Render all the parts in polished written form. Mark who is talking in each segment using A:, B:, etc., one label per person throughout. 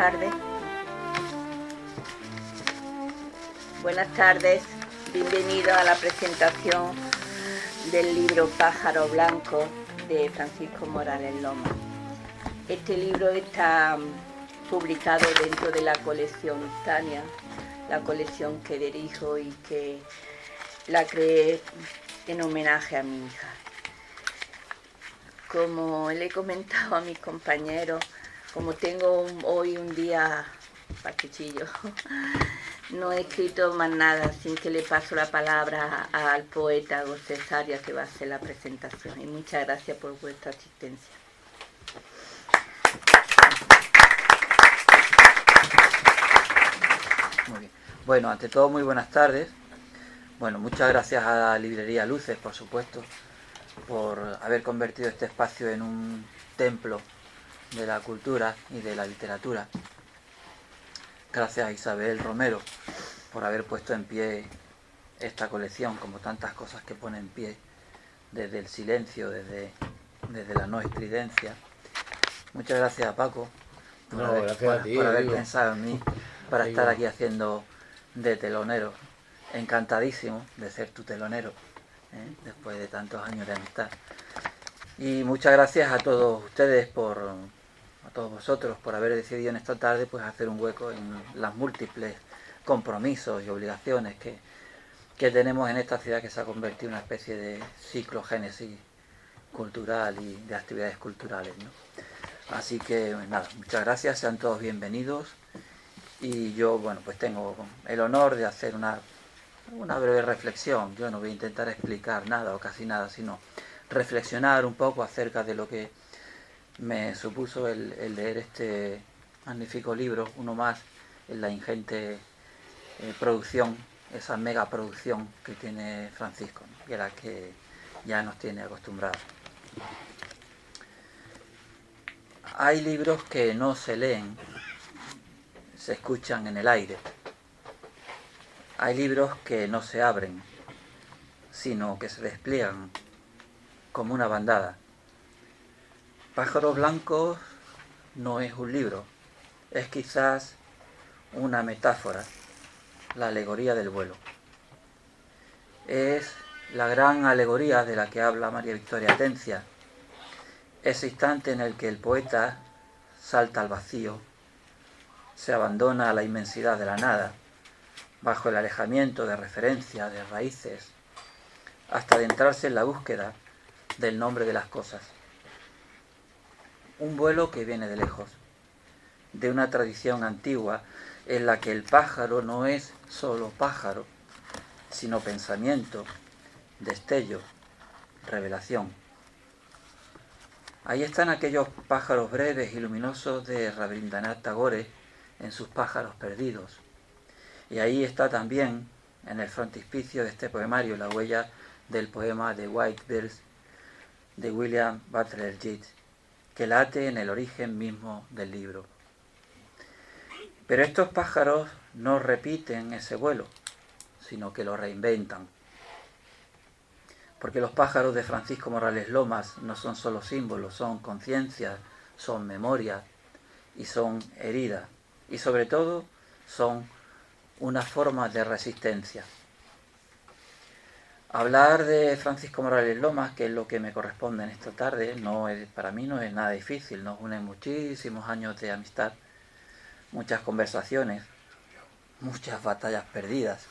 A: tardes. Buenas tardes. Bienvenido a la presentación del libro Pájaro Blanco de Francisco Morales Lomas. Este libro está publicado dentro de la colección Tania, la colección que dirijo y que la creé en homenaje a mi hija. Como le he comentado a mis compañeros, como tengo hoy un día pachuchillo, no he escrito más nada, sin que le paso la palabra al poeta José Arias, que va a hacer la presentación. Y muchas gracias por vuestra asistencia.
B: Muy bien. Bueno, ante todo, muy buenas tardes. Bueno, muchas gracias a la librería Luces, por supuesto, por haber convertido este espacio en un templo de la cultura y de la literatura. Gracias a Isabel Romero por haber puesto en pie esta colección, como tantas cosas que pone en pie, desde el silencio, desde la no estridencia. Muchas gracias a Paco por haber pensado en mí para estar aquí haciendo de telonero. Encantadísimo de ser tu telonero, después de tantos años de amistad. Y muchas gracias a todos ustedes, a todos vosotros, por haber decidido en esta tarde pues hacer un hueco en las múltiples compromisos y obligaciones que tenemos en esta ciudad, que se ha convertido en una especie de ciclogénesis cultural y de actividades culturales, ¿no? Así que nada, muchas gracias, sean todos bienvenidos. Y yo, bueno, pues tengo el honor de hacer una breve reflexión. Yo no voy a intentar explicar nada o casi nada, sino reflexionar un poco acerca de lo que me supuso el leer este magnífico libro, uno más en la ingente producción, esa mega producción que tiene Francisco, ¿no? Y a la que ya nos tiene acostumbrados. Hay libros que no se leen, se escuchan en el aire. Hay libros que no se abren, sino que se despliegan como una bandada. Pájaros Blancos no es un libro, es quizás una metáfora, la alegoría del vuelo. Es la gran alegoría de la que habla María Victoria Atencia, ese instante en el que el poeta salta al vacío, se abandona a la inmensidad de la nada, bajo el alejamiento de referencias, de raíces, hasta adentrarse en la búsqueda del nombre de las cosas. Un vuelo que viene de lejos, de una tradición antigua en la que el pájaro no es solo pájaro, sino pensamiento, destello, revelación. Ahí están aquellos pájaros breves y luminosos de Rabindranath Tagore en sus Pájaros Perdidos. Y ahí está también, en el frontispicio de este poemario, la huella del poema The White Birds de William Butler Yeats, que late en el origen mismo del libro. Pero estos pájaros no repiten ese vuelo, sino que lo reinventan. Porque los pájaros de Francisco Morales Lomas no son solo símbolos, son conciencia, son memoria y son herida. Y sobre todo son una forma de resistencia. Hablar de Francisco Morales Lomas, que es lo que me corresponde en esta tarde, para mí no es nada difícil. Nos unen muchísimos años de amistad, muchas conversaciones, muchas batallas perdidas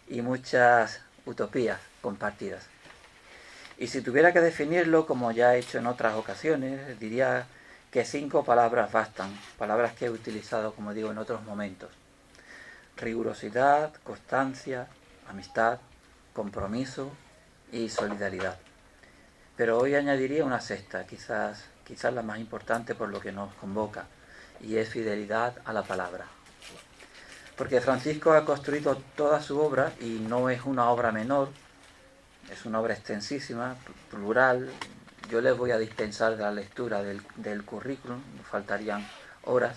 B: y muchas utopías compartidas. Y si tuviera que definirlo, como ya he hecho en otras ocasiones, diría que 5 palabras bastan, palabras que he utilizado, como digo, en otros momentos: rigurosidad, constancia, amistad, compromiso y solidaridad. Pero hoy añadiría una sexta, quizás la más importante por lo que nos convoca, y es fidelidad a la palabra. Porque Francisco ha construido toda su obra, y no es una obra menor, es una obra extensísima, plural. Yo les voy a dispensar de la lectura del currículum, faltarían horas.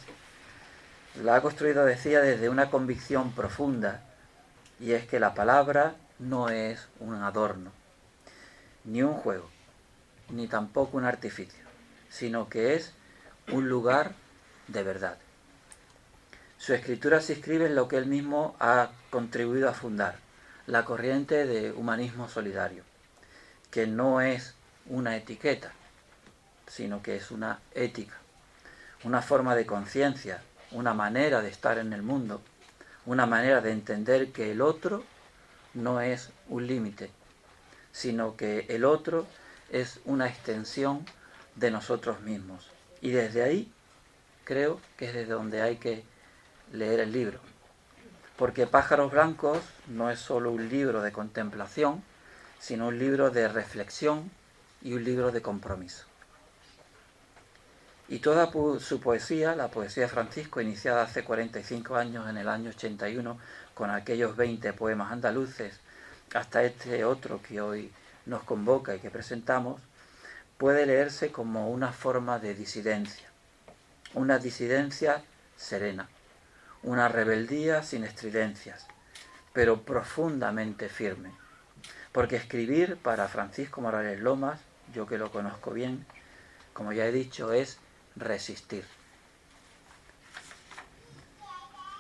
B: La ha construido, decía, desde una convicción profunda, y es que la palabra no es un adorno, ni un juego, ni tampoco un artificio, sino que es un lugar de verdad. Su escritura se inscribe en lo que él mismo ha contribuido a fundar, la corriente de humanismo solidario, que no es una etiqueta, sino que es una ética, una forma de conciencia, una manera de estar en el mundo, una manera de entender que el otro no es un límite, sino que el otro es una extensión de nosotros mismos. Y desde ahí creo que es desde donde hay que leer el libro. Porque Pájaros Blancos no es solo un libro de contemplación, sino un libro de reflexión y un libro de compromiso. Y toda su poesía, la poesía de Francisco, iniciada hace 45 años, en el año 81, con aquellos 20 poemas andaluces, hasta este otro que hoy nos convoca y que presentamos, puede leerse como una forma de disidencia, una disidencia serena, una rebeldía sin estridencias, pero profundamente firme. Porque escribir para Francisco Morales Lomas, yo que lo conozco bien, como ya he dicho, es resistir.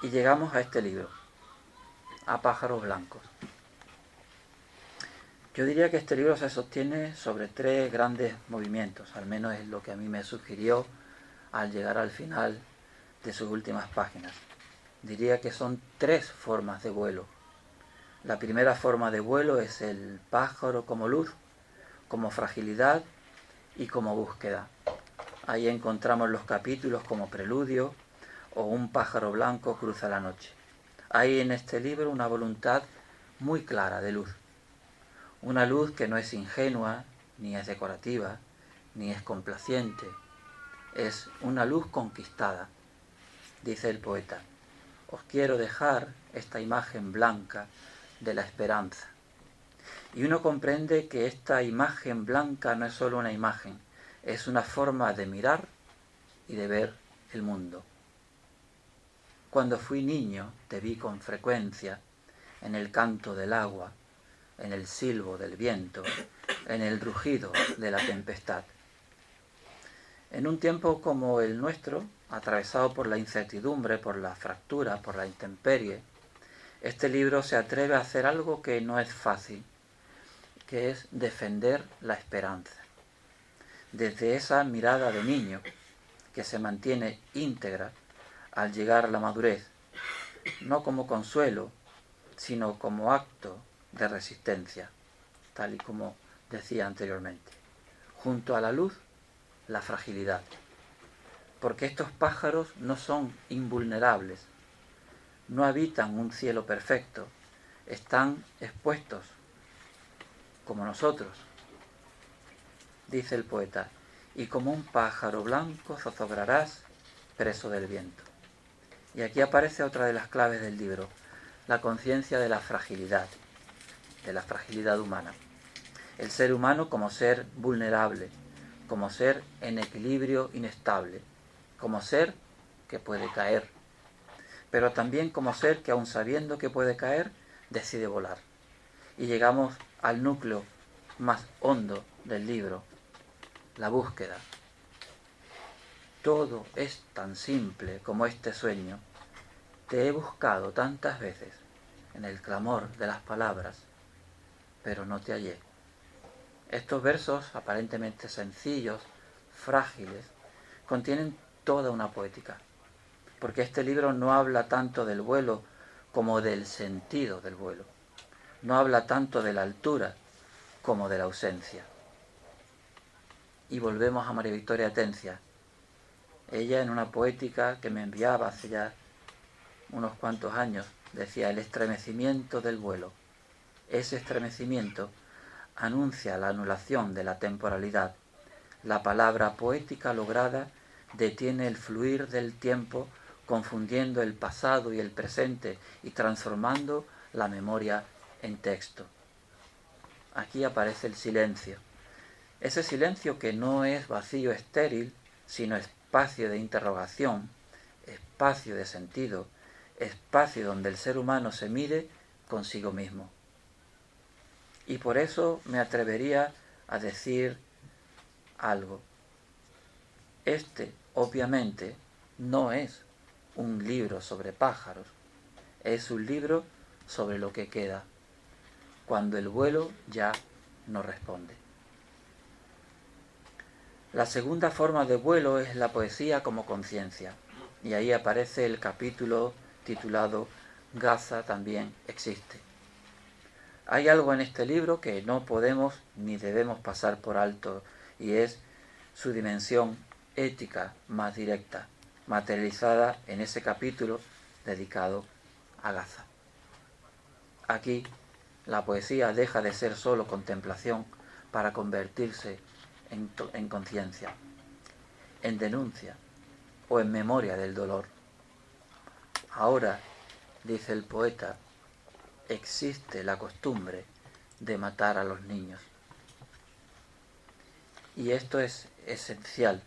B: Y llegamos a este libro, a Pájaros Blancos. Yo diría que este libro se sostiene sobre 3 grandes movimientos, al menos es lo que a mí me sugirió al llegar al final de sus últimas páginas. Diría que son 3 formas de vuelo. La primera forma de vuelo es el pájaro como luz, como fragilidad y como búsqueda. Ahí encontramos los capítulos como preludio o un pájaro blanco cruza la noche. Hay en este libro una voluntad muy clara de luz. Una luz que no es ingenua, ni es decorativa, ni es complaciente. Es una luz conquistada. Dice el poeta: os quiero dejar esta imagen blanca de la esperanza. Y uno comprende que esta imagen blanca no es solo una imagen, es una forma de mirar y de ver el mundo. Cuando fui niño te vi con frecuencia en el canto del agua, en el silbo del viento, en el rugido de la tempestad. En un tiempo como el nuestro, atravesado por la incertidumbre, por la fractura, por la intemperie, este libro se atreve a hacer algo que no es fácil, que es defender la esperanza. Desde esa mirada de niño que se mantiene íntegra al llegar a la madurez, no como consuelo, sino como acto de resistencia, tal y como decía anteriormente. Junto a la luz, la fragilidad. Porque estos pájaros no son invulnerables, no habitan un cielo perfecto, están expuestos como nosotros. Dice el poeta: y como un pájaro blanco zozobrarás preso del viento. Y aquí aparece otra de las claves del libro, la conciencia de la fragilidad humana. El ser humano como ser vulnerable, como ser en equilibrio inestable, como ser que puede caer, pero también como ser que aun sabiendo que puede caer, decide volar. Y llegamos al núcleo más hondo del libro, la búsqueda. Todo es tan simple como este sueño. Te he buscado tantas veces en el clamor de las palabras, pero no te hallé. Estos versos, aparentemente sencillos, frágiles, contienen toda una poética, porque este libro no habla tanto del vuelo como del sentido del vuelo. No habla tanto de la altura como de la ausencia. Y volvemos a María Victoria Atencia. Ella, en una poética que me enviaba hace ya unos cuantos años, decía: el estremecimiento del vuelo. Ese estremecimiento anuncia la anulación de la temporalidad. La palabra poética lograda detiene el fluir del tiempo, confundiendo el pasado y el presente y transformando la memoria en texto. Aquí aparece el silencio. Ese silencio que no es vacío estéril, sino espacio de interrogación, espacio de sentido, espacio donde el ser humano se mire consigo mismo. Y por eso me atrevería a decir algo. Este, obviamente, no es un libro sobre pájaros, es un libro sobre lo que queda, cuando el vuelo ya no responde. La segunda forma de vuelo es la poesía como conciencia, y ahí aparece el capítulo titulado Gaza también existe. Hay algo en este libro que no podemos ni debemos pasar por alto, y es su dimensión ética más directa, materializada en ese capítulo dedicado a Gaza. Aquí la poesía deja de ser solo contemplación para convertirse en conciencia, en denuncia o en memoria del dolor. Ahora, dice el poeta, existe la costumbre de matar a los niños. Y esto es esencial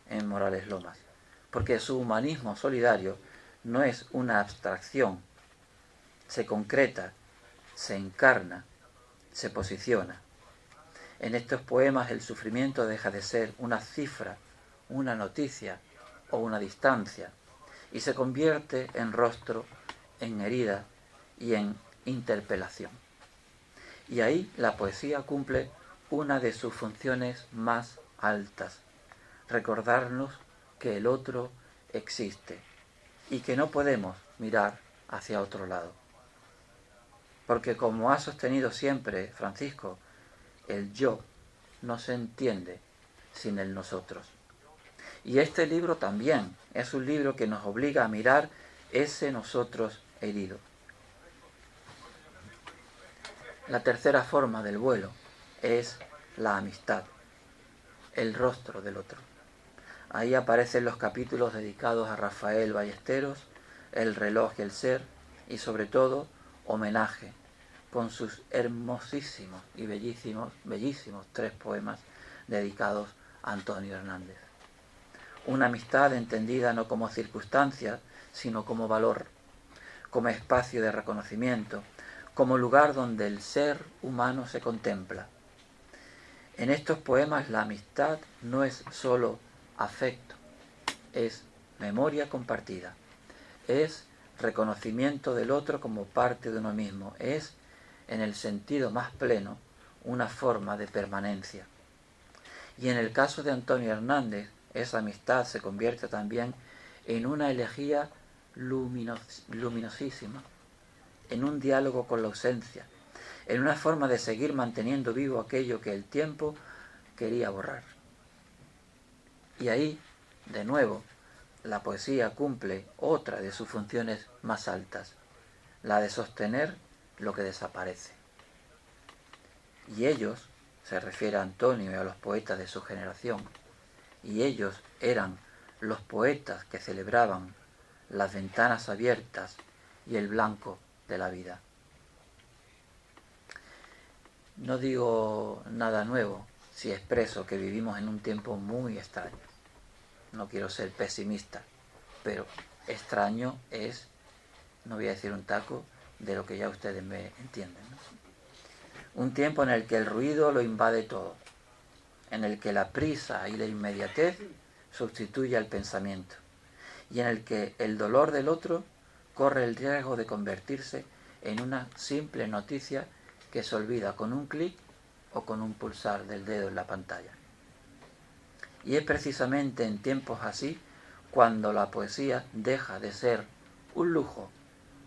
B: en Morales Lomas, porque su humanismo solidario no es una abstracción, se concreta, se encarna, se posiciona. En estos poemas el sufrimiento deja de ser una cifra, una noticia o una distancia, y se convierte en rostro, en herida y en interpelación. Y ahí la poesía cumple una de sus funciones más altas, recordarnos que el otro existe y que no podemos mirar hacia otro lado. Porque como ha sostenido siempre Francisco, el yo no se entiende sin el nosotros. Y este libro también es un libro que nos obliga a mirar ese nosotros herido. La tercera forma del vuelo es la amistad, el rostro del otro. Ahí aparecen los capítulos dedicados a Rafael Ballesteros, El reloj y el ser, y sobre todo Homenaje, con sus hermosísimos y bellísimos 3 poemas dedicados a Antonio Hernández. Una amistad entendida no como circunstancia, sino como valor, como espacio de reconocimiento, como lugar donde el ser humano se contempla. En estos poemas la amistad no es solo afecto, es memoria compartida, es reconocimiento del otro como parte de uno mismo, es, en el sentido más pleno, una forma de permanencia. Y en el caso de Antonio Hernández, esa amistad se convierte también en una elegía luminosísima, en un diálogo con la ausencia, en una forma de seguir manteniendo vivo aquello que el tiempo quería borrar. Y ahí, de nuevo, la poesía cumple otra de sus funciones más altas, la de sostener lo que desaparece. Y ellos, se refiere a Antonio y a los poetas de su generación, y ellos eran los poetas que celebraban las ventanas abiertas y el blanco de la vida. No digo nada nuevo si expreso que vivimos en un tiempo muy extraño. No quiero ser pesimista, pero extraño es, no voy a decir un taco, de lo que ya ustedes me entienden, ¿no? Un tiempo en el que el ruido lo invade todo, en el que la prisa y la inmediatez sustituye al pensamiento, y en el que el dolor del otro corre el riesgo de convertirse en una simple noticia que se olvida con un clic o con un pulsar del dedo en la pantalla. Y es precisamente en tiempos así cuando la poesía deja de ser un lujo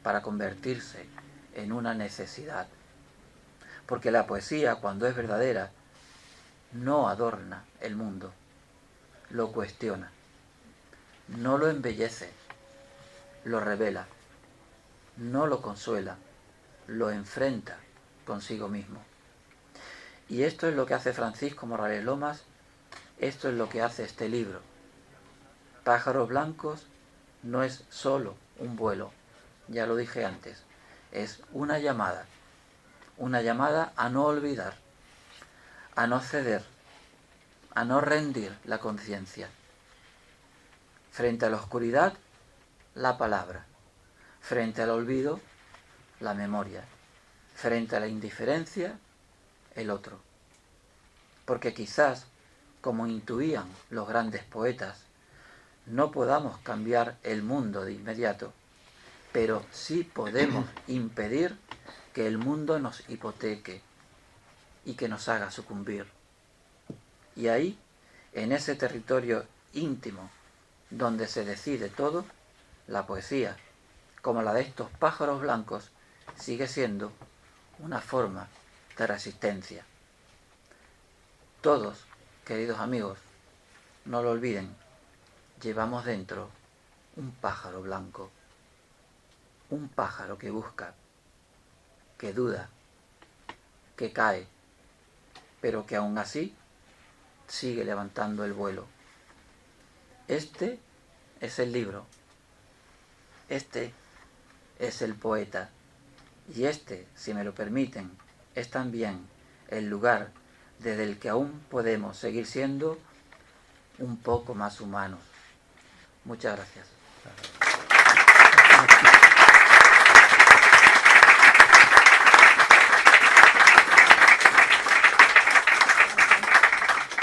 B: para convertirse en una necesidad. Porque la poesía, cuando es verdadera, no adorna el mundo, lo cuestiona, no lo embellece, lo revela, no lo consuela, lo enfrenta consigo mismo. Y esto es lo que hace Francisco Morales Lomas, esto es lo que hace este libro. Pájaros blancos no es solo un vuelo, ya lo dije antes, es una llamada a no olvidar, a no ceder, a no rendir la conciencia. Frente a la oscuridad, la palabra. Frente al olvido, la memoria. Frente a la indiferencia, el otro. Porque quizás, como intuían los grandes poetas, no podamos cambiar el mundo de inmediato, pero sí podemos impedir que el mundo nos hipoteque y que nos haga sucumbir. Y ahí, en ese territorio íntimo donde se decide todo, la poesía, como la de estos pájaros blancos, sigue siendo una forma de resistencia. Todos, queridos amigos, no lo olviden, llevamos dentro un pájaro blanco, un pájaro que busca, que duda, que cae, pero que aún así sigue levantando el vuelo. Este es el libro, este es el poeta, y este, si me lo permiten, es también el lugar desde el que aún podemos seguir siendo un poco más humanos. Muchas gracias.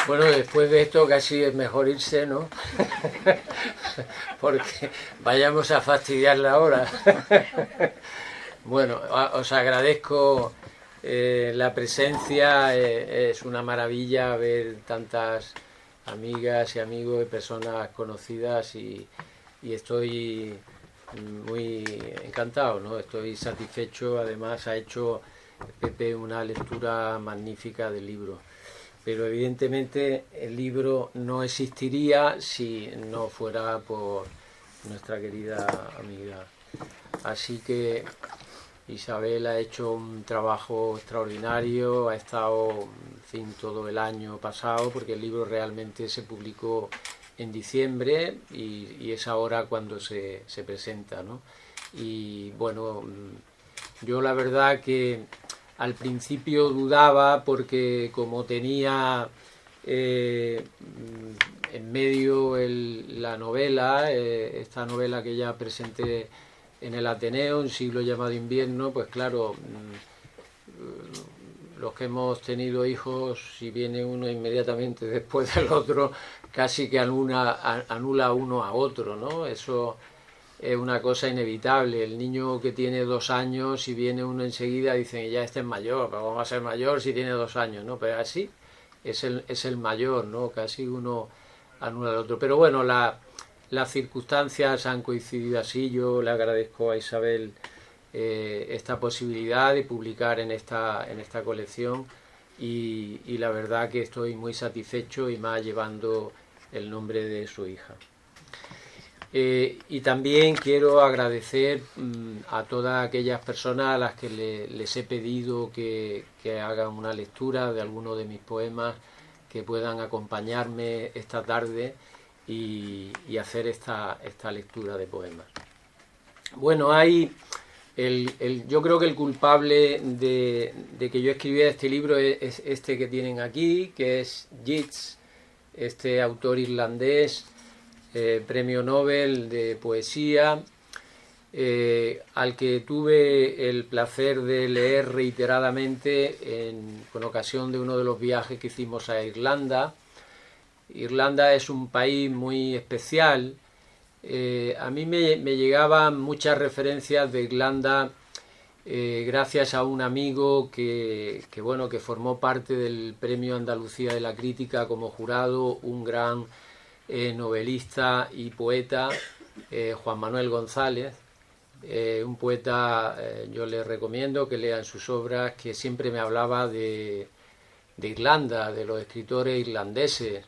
C: Bueno, después de esto casi es mejor irse, ¿no? Porque vayamos a fastidiarla ahora. Bueno, os agradezco la presencia, es una maravilla ver tantas amigas y amigos y personas conocidas y estoy muy encantado, ¿no? Estoy satisfecho. Además ha hecho Pepe una lectura magnífica del libro. Pero evidentemente el libro no existiría si no fuera por nuestra querida amiga. Así que Isabel ha hecho un trabajo extraordinario, ha estado, en fin, todo el año pasado, porque el libro realmente se publicó en diciembre y es ahora cuando se presenta, ¿no? Y bueno, yo la verdad que al principio dudaba porque como tenía en medio la novela, esta novela que ya presenté en el Ateneo, Un siglo llamado invierno, pues claro, los que hemos tenido hijos, si viene uno inmediatamente después del otro, casi que anula uno a otro, ¿no? Eso es una cosa inevitable. El niño que tiene 2 años, si viene uno enseguida, dicen, ya este es mayor, pero ¿cómo va a ser mayor si tiene 2 años? ¿No? Pero así es el mayor, ¿no? Casi uno anula al otro. Pero bueno, las circunstancias han coincidido así. Yo le agradezco a Isabel esta posibilidad de publicar en esta colección y la verdad que estoy muy satisfecho, y más llevando el nombre de su hija. Y también quiero agradecer a todas aquellas personas a las que les he pedido que hagan una lectura de alguno de mis poemas, que puedan acompañarme esta tarde y hacer esta lectura de poemas. Bueno, yo creo que el culpable de que yo escribiera este libro es este que tienen aquí, que es Yeats, este autor irlandés, premio Nobel de poesía, al que tuve el placer de leer reiteradamente con ocasión de uno de los viajes que hicimos a Irlanda. Irlanda es un país muy especial. A mí me llegaban muchas referencias de Irlanda gracias a un amigo que formó parte del Premio Andalucía de la Crítica como jurado, un gran novelista y poeta, Juan Manuel González, un poeta, yo le recomiendo que lean sus obras, que siempre me hablaba de Irlanda, de los escritores irlandeses.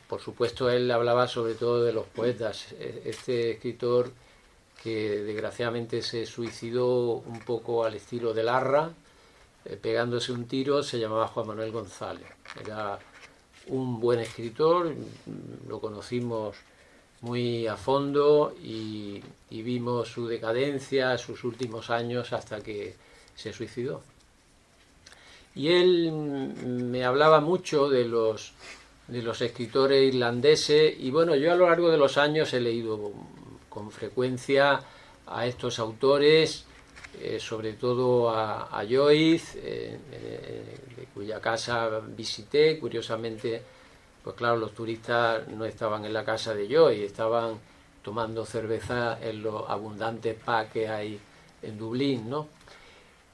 C: Por supuesto él hablaba sobre todo de los poetas. Este escritor, que desgraciadamente se suicidó un poco al estilo de Larra, pegándose un tiro, se llamaba Juan Manuel González. Era un buen escritor, lo conocimos muy a fondo y vimos su decadencia, sus últimos años, hasta que se suicidó. Y él me hablaba mucho de los escritores irlandeses, y bueno, yo a lo largo de los años he leído con frecuencia a estos autores, sobre todo a Joyce, de cuya casa visité. Curiosamente pues claro, los turistas no estaban en la casa de Joy, estaban tomando cerveza en los abundantes pubs que hay en Dublín, ¿no?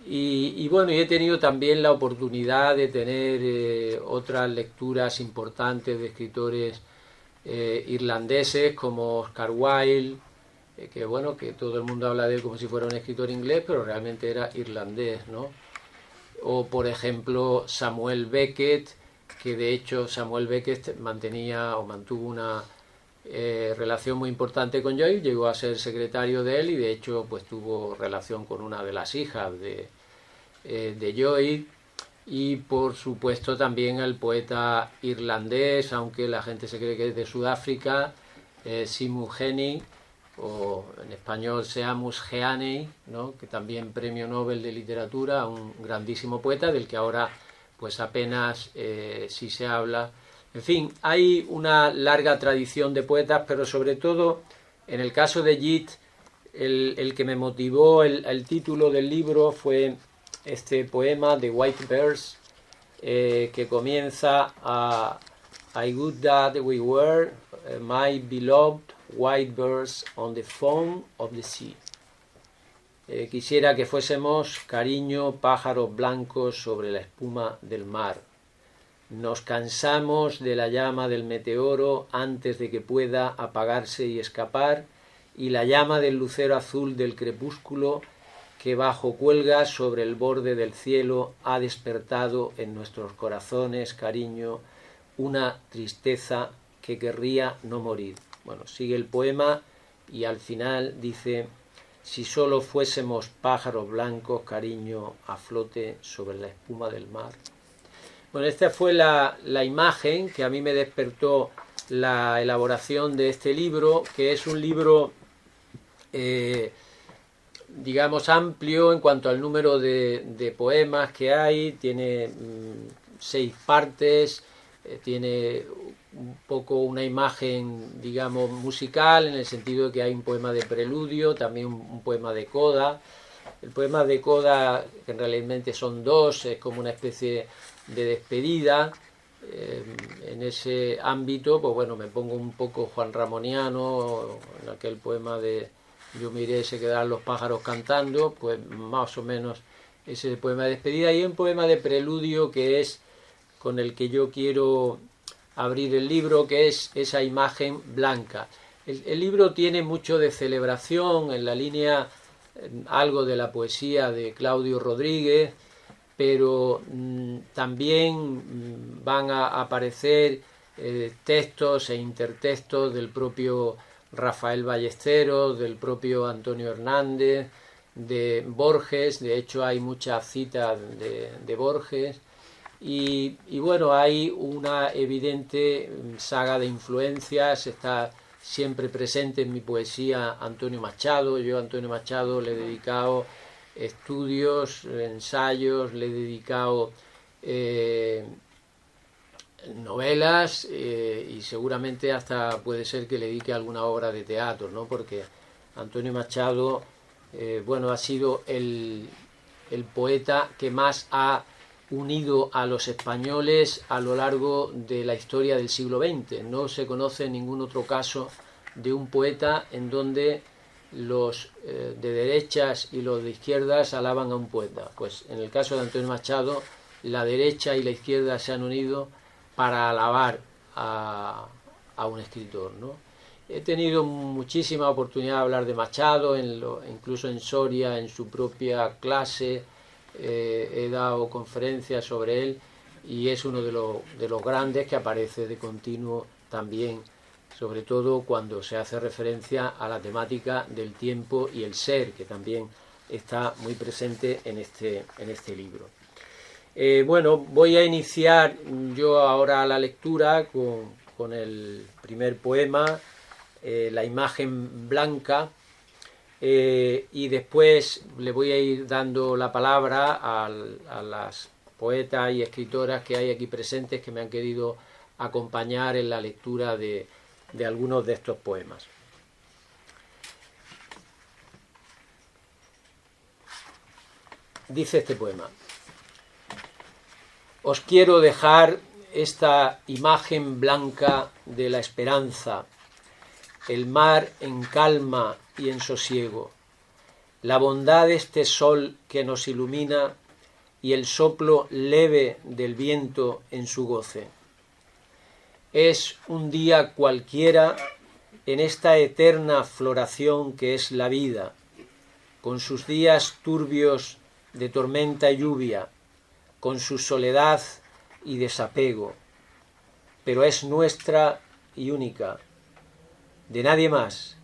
C: Y bueno, y he tenido también la oportunidad de tener otras lecturas importantes de escritores irlandeses como Oscar Wilde, que bueno, que todo el mundo habla de él como si fuera un escritor inglés, pero realmente era irlandés, ¿no? O por ejemplo Samuel Beckett, que de hecho Samuel Beckett mantuvo una relación muy importante con Joyce, llegó a ser secretario de él y de hecho pues tuvo relación con una de las hijas de Joyce. Y por supuesto también el poeta irlandés, aunque la gente se cree que es de Sudáfrica, Seamus Heaney, o en español Seamus Heaney, ¿no? Que también premio Nobel de literatura, un grandísimo poeta del que ahora pues apenas sí se habla. En fin, hay una larga tradición de poetas, pero sobre todo en el caso de Yeats, el que me motivó el título del libro fue este poema de White Birds, que comienza a I would that we were, my beloved white birds on the foam of the sea. Quisiera que fuésemos, cariño, pájaros blancos sobre la espuma del mar. Nos cansamos de la llama del meteoro antes de que pueda apagarse y escapar, y la llama del lucero azul del crepúsculo que bajo cuelga sobre el borde del cielo ha despertado en nuestros corazones, cariño, una tristeza que querría no morir. Bueno, sigue el poema y al final dice: si solo fuésemos pájaros blancos, cariño, a flote sobre la espuma del mar. Bueno, esta fue la imagen que a mí me despertó la elaboración de este libro, que es un libro digamos amplio en cuanto al número de poemas que hay. Tiene 6 partes, tiene un poco una imagen, digamos, musical, en el sentido de que hay un poema de preludio, también un poema de coda. El poema de coda, que realmente son 2, es como una especie de despedida. En ese ámbito, pues bueno, me pongo un poco Juan Ramoniano, en aquel poema de Yo miré, se quedaron los pájaros cantando, pues más o menos ese poema de despedida. Y un poema de preludio que es con el que yo quiero abrir el libro, que es esa imagen blanca. El libro tiene mucho de celebración, en la línea algo de la poesía de Claudio Rodríguez, pero también van a aparecer textos e intertextos del propio Rafael Ballesteros, del propio Antonio Hernández, de Borges. De hecho hay muchas citas de Borges. Y bueno, hay una evidente saga de influencias. Está siempre presente en mi poesía Antonio Machado. Yo a Antonio Machado le he dedicado estudios, ensayos, le he dedicado novelas, y seguramente hasta puede ser que le dedique alguna obra de teatro, ¿no? Porque Antonio Machado bueno, ha sido el poeta que más ha unido a los españoles a lo largo de la historia del siglo XX. No se conoce ningún otro caso de un poeta en donde los de derechas y los de izquierdas alaban a un poeta. Pues en el caso de Antonio Machado, la derecha y la izquierda se han unido para alabar a un escritor, ¿no? He tenido muchísima oportunidad de hablar de Machado, incluso en Soria, en su propia clase, he dado conferencias sobre él, y es uno de los grandes que aparece de continuo también, sobre todo cuando se hace referencia a la temática del tiempo y el ser, que también está muy presente en este libro. Bueno, voy a iniciar yo ahora la lectura con el primer poema, La imagen blanca, y después le voy a ir dando la palabra a las poetas y escritoras que hay aquí presentes, que me han querido acompañar en la lectura de algunos de estos poemas. Dice este poema: os quiero dejar esta imagen blanca de la esperanza, el mar en calma y en sosiego, la bondad de este sol que nos ilumina y el soplo leve del viento en su goce. Es un día cualquiera en esta eterna floración que es la vida, con sus días turbios de tormenta y lluvia, con su soledad y desapego, pero es nuestra y única, de nadie más.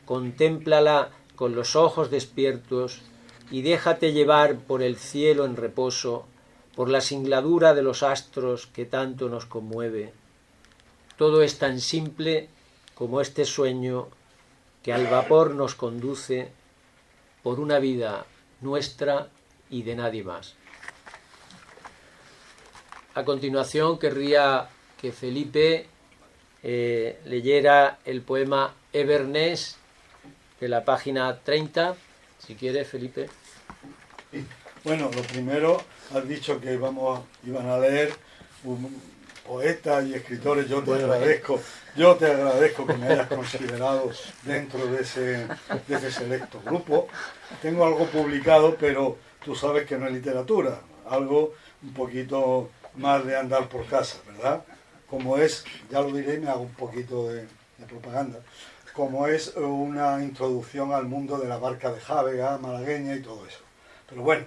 C: Contémplala con los ojos despiertos y déjate llevar por el cielo en reposo, por la singladura de los astros que tanto nos conmueve. Todo es tan simple como este sueño que al vapor nos conduce por una vida nuestra y de nadie más. A continuación querría que Felipe leyera el poema Everness de la página 30. Si quieres, Felipe.
D: Bueno, lo primero, has dicho que iban a leer poetas y escritores. Yo te agradezco que me hayas considerado dentro de ese selecto grupo. Tengo algo publicado, pero tú sabes que no es literatura, algo un poquito más de andar por casa, ¿verdad? Como es, ya lo diré, me hago un poquito de propaganda, como es una introducción al mundo de la barca de Jávega, malagueña y todo eso. Pero bueno,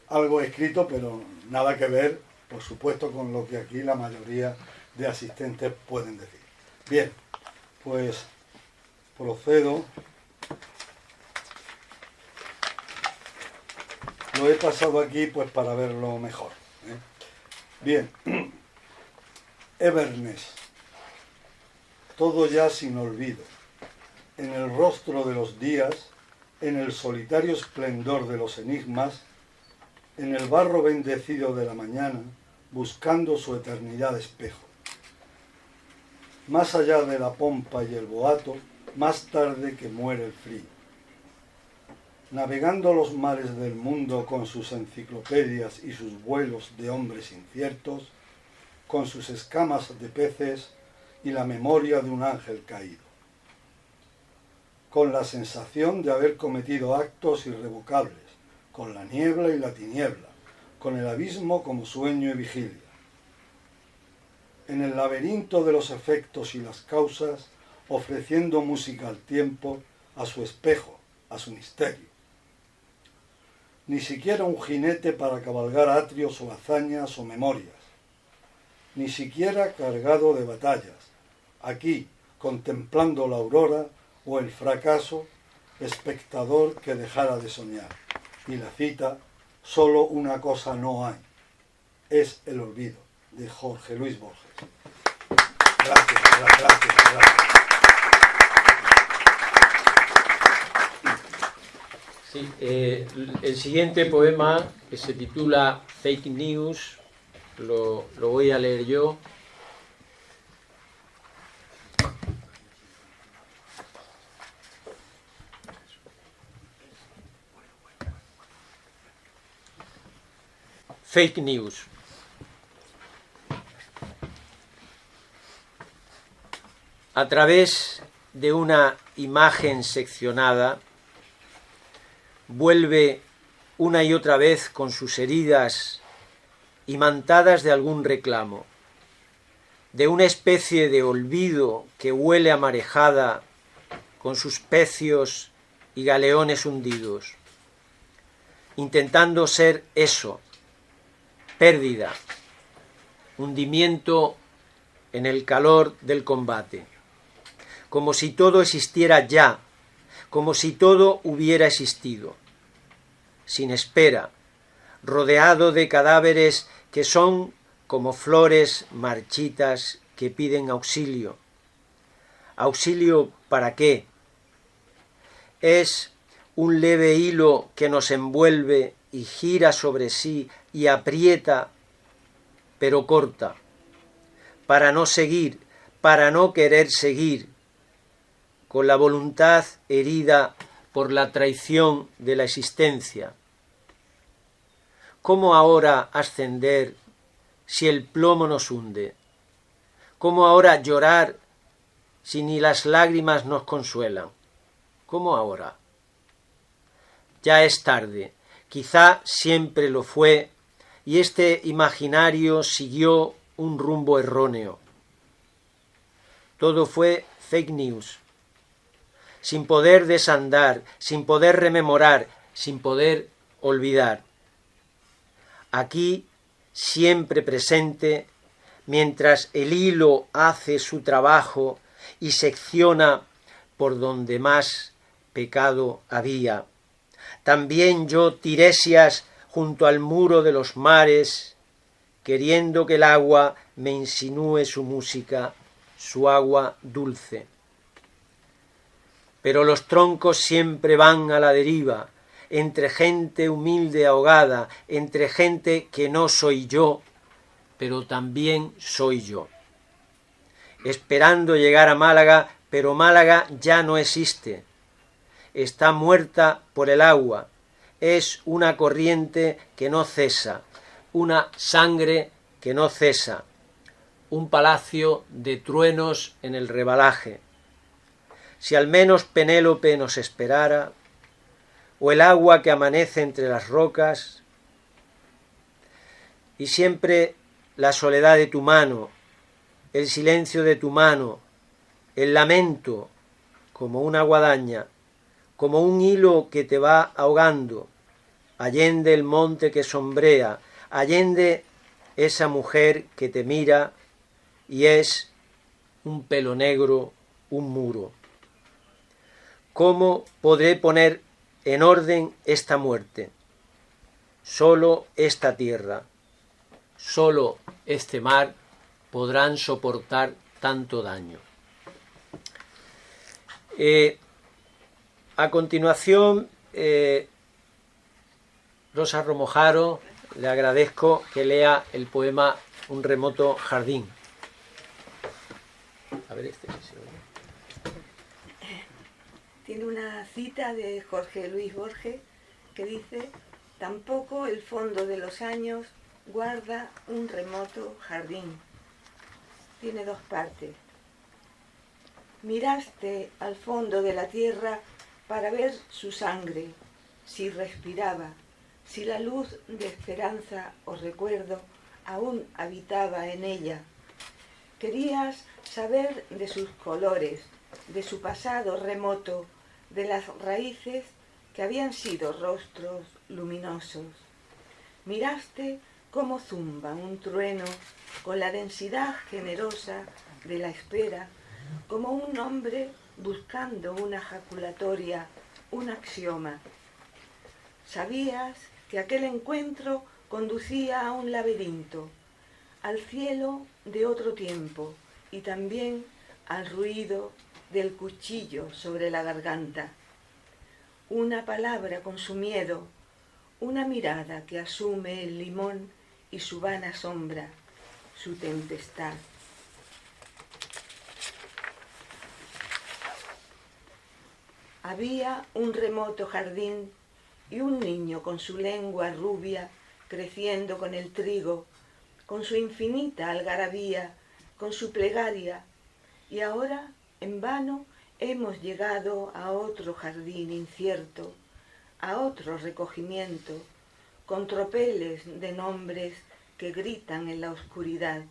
D: algo escrito, pero nada que ver, por supuesto, con lo que aquí la mayoría de asistentes pueden decir. Bien, pues procedo. Lo he pasado aquí pues para verlo mejor, ¿eh? Bien, Everness, todo ya sin olvido, en el rostro de los días, en el solitario esplendor de los enigmas, en el barro bendecido de la mañana, buscando su eternidad espejo. Más allá de la pompa y el boato, más tarde que muere el frío. Navegando los mares del mundo con sus enciclopedias y sus vuelos de hombres inciertos, con sus escamas de peces y la memoria de un ángel caído. Con la sensación de haber cometido actos irrevocables, con la niebla y la tiniebla, con el abismo como sueño y vigilia. En el laberinto de los efectos y las causas, ofreciendo música al tiempo, a su espejo, a su misterio. Ni siquiera un jinete para cabalgar atrios o hazañas o memorias. Ni siquiera cargado de batallas. Aquí, contemplando la aurora o el fracaso, espectador que dejara de soñar. Y la cita, solo una cosa no hay. Es el olvido, de Jorge Luis Borges. Gracias.
C: Sí, el siguiente poema, que se titula Fake News, lo voy a leer yo. Fake News. A través de una imagen seccionada, vuelve una y otra vez con sus heridas imantadas de algún reclamo, de una especie de olvido que huele a marejada con sus pecios y galeones hundidos, intentando ser eso, pérdida, hundimiento en el calor del combate, como si todo existiera ya, como si todo hubiera existido, sin espera, rodeado de cadáveres que son como flores marchitas que piden auxilio. ¿Auxilio para qué? Es un leve hilo que nos envuelve y gira sobre sí y aprieta, pero corta, para no seguir, para no querer seguir, con la voluntad herida por la traición de la existencia. ¿Cómo ahora ascender si el plomo nos hunde? ¿Cómo ahora llorar si ni las lágrimas nos consuelan? ¿Cómo ahora? Ya es tarde, quizá siempre lo fue, y este imaginario siguió un rumbo erróneo. Todo fue fake news, sin poder desandar, sin poder rememorar, sin poder olvidar. Aquí, siempre presente, mientras el hilo hace su trabajo y secciona por donde más pecado había. También yo, Tiresias, junto al muro de los mares, queriendo que el agua me insinúe su música, su agua dulce. Pero los troncos siempre van a la deriva, entre gente humilde ahogada, entre gente que no soy yo, pero también soy yo. Esperando llegar a Málaga, pero Málaga ya no existe. Está muerta por el agua. Es una corriente que no cesa, una sangre que no cesa, un palacio de truenos en el rebalaje. Si al menos Penélope nos esperara, o el agua que amanece entre las rocas, y siempre la soledad de tu mano, el silencio de tu mano, el lamento, como una guadaña, como un hilo que te va ahogando, allende el monte que sombrea, allende esa mujer que te mira y es un pelo negro, un muro. ¿Cómo podré poner en orden esta muerte? Solo esta tierra, solo este mar podrán soportar tanto daño. A continuación, Rosa Romojaro, le agradezco que lea el poema Un remoto jardín. A ver este.
A: Tiene una cita de Jorge Luis Borges que dice: tampoco el fondo de los años guarda un remoto jardín. Tiene dos partes. Miraste al fondo de la tierra para ver su sangre, si respiraba, si la luz de esperanza o recuerdo aún habitaba en ella. Querías saber de sus colores, de su pasado remoto, de las raíces que habían sido rostros luminosos. Miraste cómo zumba un trueno con la densidad generosa de la espera, como un hombre buscando una jaculatoria, un axioma. Sabías que aquel encuentro conducía a un laberinto, al cielo de otro tiempo y también al ruido del cuchillo sobre la garganta. Una palabra con su miedo, una mirada que asume el limón y su vana sombra, su tempestad. Había un remoto jardín y un niño con su lengua rubia creciendo con el trigo, con su infinita algarabía, con su plegaria, y ahora, en vano, hemos llegado a otro jardín incierto, a otro recogimiento, con tropeles de nombres que gritan en la oscuridad,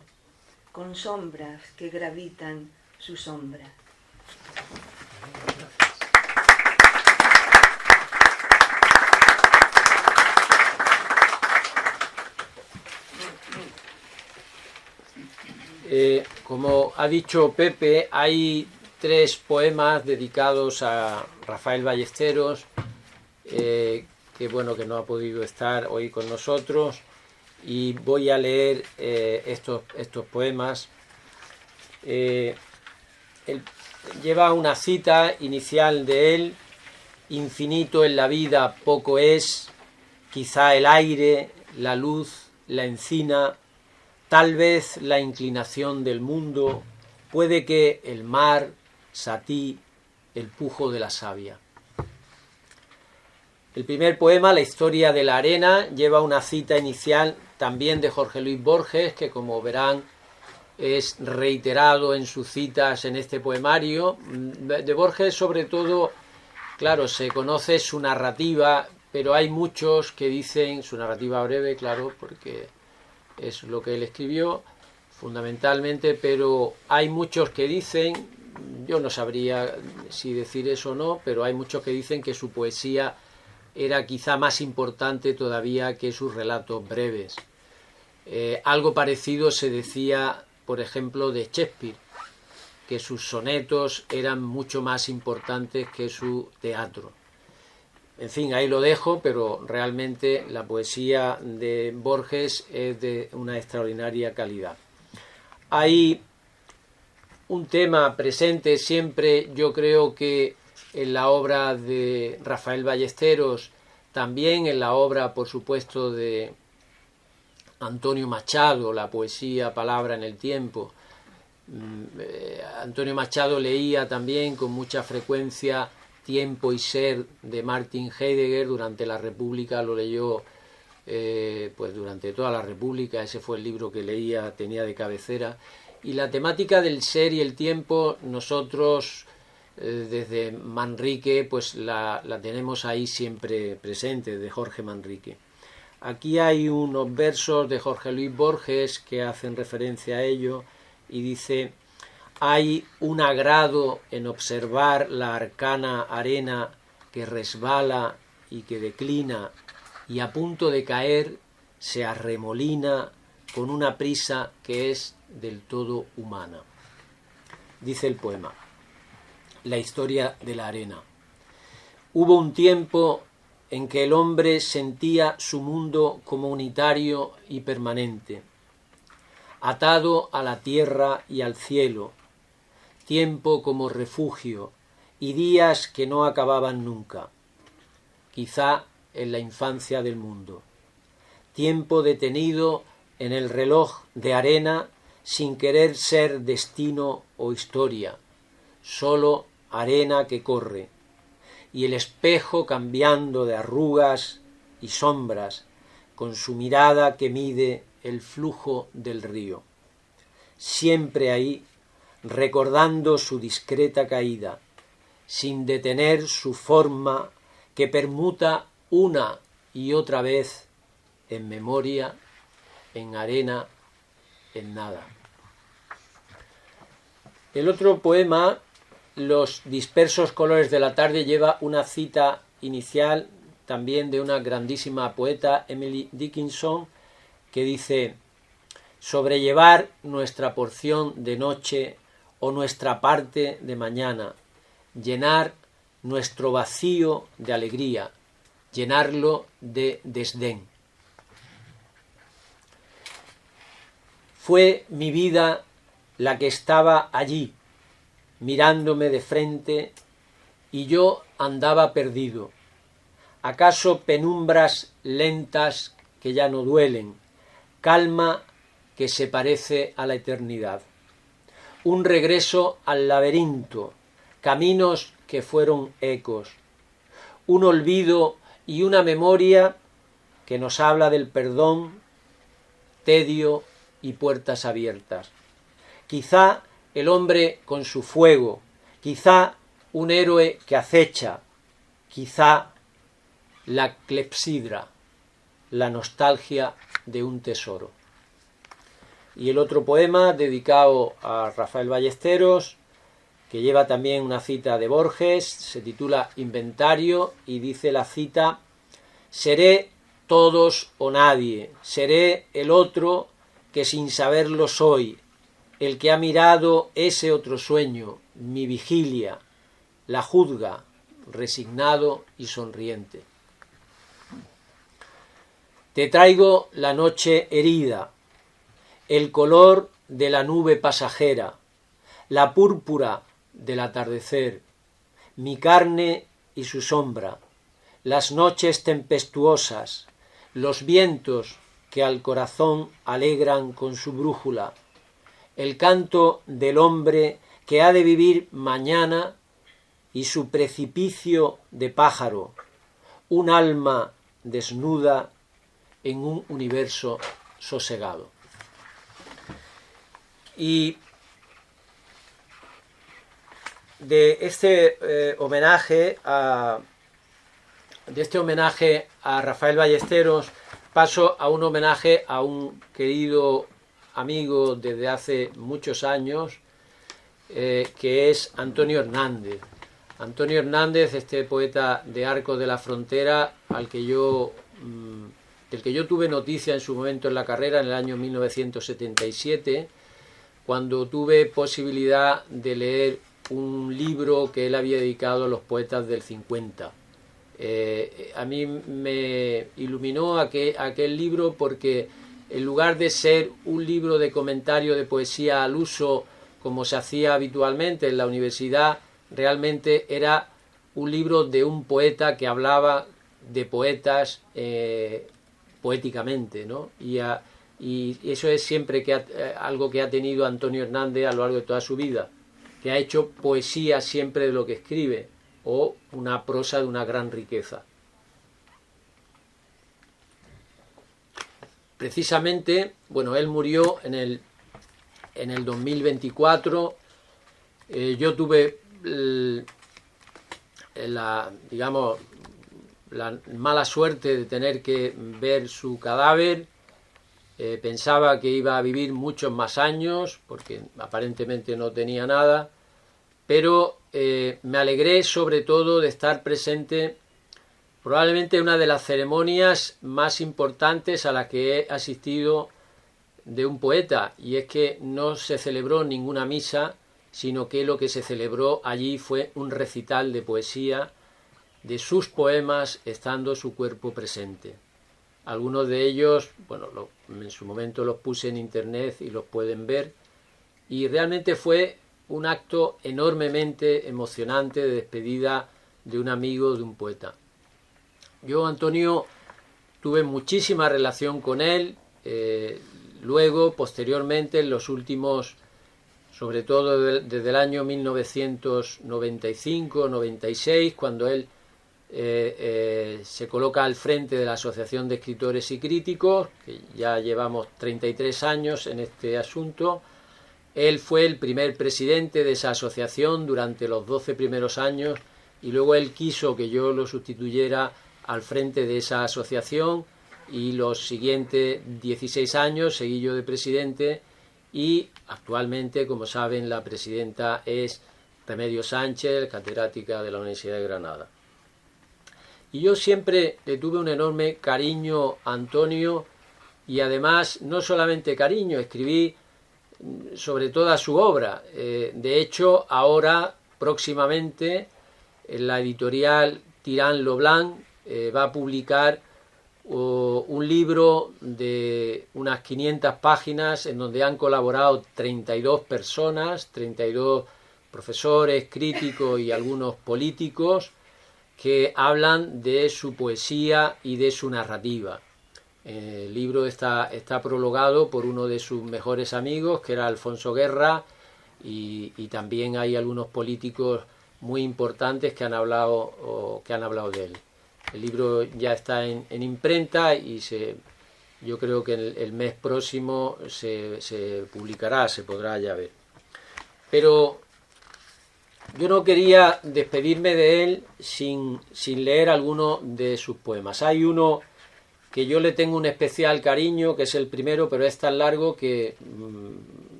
A: con sombras que gravitan su sombra.
C: Como ha dicho Pepe, hay 3 poemas dedicados a Rafael Ballesteros, que no ha podido estar hoy con nosotros, y voy a leer estos poemas. Lleva una cita inicial de él: infinito en la vida poco es, quizá el aire, la luz, la encina, tal vez la inclinación del mundo, puede que el mar, Satí, el pujo de la savia. El primer poema, La historia de la arena, lleva una cita inicial también de Jorge Luis Borges, que como verán es reiterado en sus citas en este poemario. De Borges, sobre todo, claro, se conoce su narrativa, pero hay muchos que dicen, su narrativa breve, claro, porque es lo que él escribió fundamentalmente, pero hay muchos que dicen, yo no sabría si decir eso o no, pero hay muchos que dicen que su poesía era quizá más importante todavía que sus relatos breves. Algo parecido se decía, por ejemplo, de Shakespeare, que sus sonetos eran mucho más importantes que su teatro. En fin, ahí lo dejo, pero realmente la poesía de Borges es de una extraordinaria calidad. Hay un tema presente siempre, yo creo que en la obra de Rafael Ballesteros, también en la obra, por supuesto, de Antonio Machado, la poesía Palabra en el tiempo. Antonio Machado leía también con mucha frecuencia Tiempo y Ser de Martin Heidegger. Durante la República lo leyó, pues durante toda la República, ese fue el libro que leía, tenía de cabecera. Y la temática del ser y el tiempo, nosotros desde Manrique pues la tenemos ahí siempre presente, de Jorge Manrique. Aquí hay unos versos de Jorge Luis Borges que hacen referencia a ello y dice: hay un agrado en observar la arcana arena que resbala y que declina y a punto de caer se arremolina con una prisa que es del todo humana. Dice el poema: la historia de la arena. Hubo un tiempo en que el hombre sentía su mundo como unitario y permanente, atado a la tierra y al cielo, tiempo como refugio y días que no acababan nunca, quizá en la infancia del mundo, tiempo detenido en el reloj de arena sin querer ser destino o historia, solo arena que corre, y el espejo cambiando de arrugas y sombras con su mirada que mide el flujo del río. Siempre ahí, recordando su discreta caída, sin detener su forma que permuta una y otra vez en memoria, en arena, en nada. El otro poema, Los dispersos colores de la tarde, lleva una cita inicial también de una grandísima poeta, Emily Dickinson, que dice: sobrellevar nuestra porción de noche o nuestra parte de mañana, llenar nuestro vacío de alegría, llenarlo de desdén. Fue mi vida la que estaba allí, mirándome de frente, y yo andaba perdido. ¿Acaso penumbras lentas que ya no duelen, calma que se parece a la eternidad? Un regreso al laberinto, caminos que fueron ecos, un olvido y una memoria que nos habla del perdón, tedio y puertas abiertas. Quizá el hombre con su fuego, quizá un héroe que acecha, quizá la clepsidra, la nostalgia de un tesoro. Y el otro poema, dedicado a Rafael Ballesteros, que lleva también una cita de Borges, se titula Inventario, y dice la cita: seré todos o nadie, seré el otro que sin saberlo soy, el que ha mirado ese otro sueño, mi vigilia, la juzga, resignado y sonriente. Te traigo la noche herida, el color de la nube pasajera, la púrpura del atardecer, mi carne y su sombra, las noches tempestuosas, los vientos que al corazón alegran con su brújula, el canto del hombre que ha de vivir mañana y su precipicio de pájaro, un alma desnuda en un universo sosegado. Y de este homenaje a Rafael Ballesteros paso a un homenaje a un querido amigo desde hace muchos años, que es Antonio Hernández. Antonio Hernández, este poeta de Arcos de la Frontera, del que yo tuve noticia en su momento en la carrera, en el año 1977, cuando tuve posibilidad de leer un libro que él había dedicado a los poetas del 50. A mí me iluminó aquel libro porque, en lugar de ser un libro de comentario de poesía al uso, como se hacía habitualmente en la universidad, realmente era un libro de un poeta que hablaba de poetas poéticamente, ¿no? Y eso es siempre algo que ha tenido Antonio Hernández a lo largo de toda su vida, que ha hecho poesía siempre de lo que escribe, o una prosa de una gran riqueza. Precisamente, bueno, él murió en el 2024. Yo tuve la mala suerte de tener que ver su cadáver. Pensaba que iba a vivir muchos más años, porque aparentemente no tenía nada, pero me alegré sobre todo de estar presente probablemente en una de las ceremonias más importantes a las que he asistido de un poeta, y es que no se celebró ninguna misa, sino que lo que se celebró allí fue un recital de poesía de sus poemas, estando su cuerpo presente. Algunos de ellos, bueno, en su momento los puse en internet y los pueden ver, y realmente fue un acto enormemente emocionante de despedida de un amigo, de un poeta. Yo, Antonio, tuve muchísima relación con él, luego, posteriormente, en los últimos, sobre todo desde el año 1995-96, cuando él se coloca al frente de la Asociación de Escritores y Críticos, que ya llevamos 33 años en este asunto. Él fue el primer presidente de esa asociación durante los 12 primeros años, y luego él quiso que yo lo sustituyera al frente de esa asociación, y los siguientes 16 años seguí yo de presidente, y actualmente, como saben, la presidenta es Remedios Sánchez, catedrática de la Universidad de Granada. Y yo siempre le tuve un enorme cariño a Antonio, y además no solamente cariño, escribí sobre toda su obra. De hecho, ahora, próximamente, en la editorial Tirán Loblanc va a publicar un libro de unas 500 páginas en donde han colaborado 32 personas, 32 profesores, críticos y algunos políticos, que hablan de su poesía y de su narrativa. El libro está prologado por uno de sus mejores amigos, que era Alfonso Guerra, y también hay algunos políticos muy importantes que han hablado de él. El libro ya está en imprenta, y yo creo que el mes próximo se publicará, se podrá ya ver. Pero yo no quería despedirme de él sin leer alguno de sus poemas. Hay uno que yo le tengo un especial cariño, que es el primero, pero es tan largo que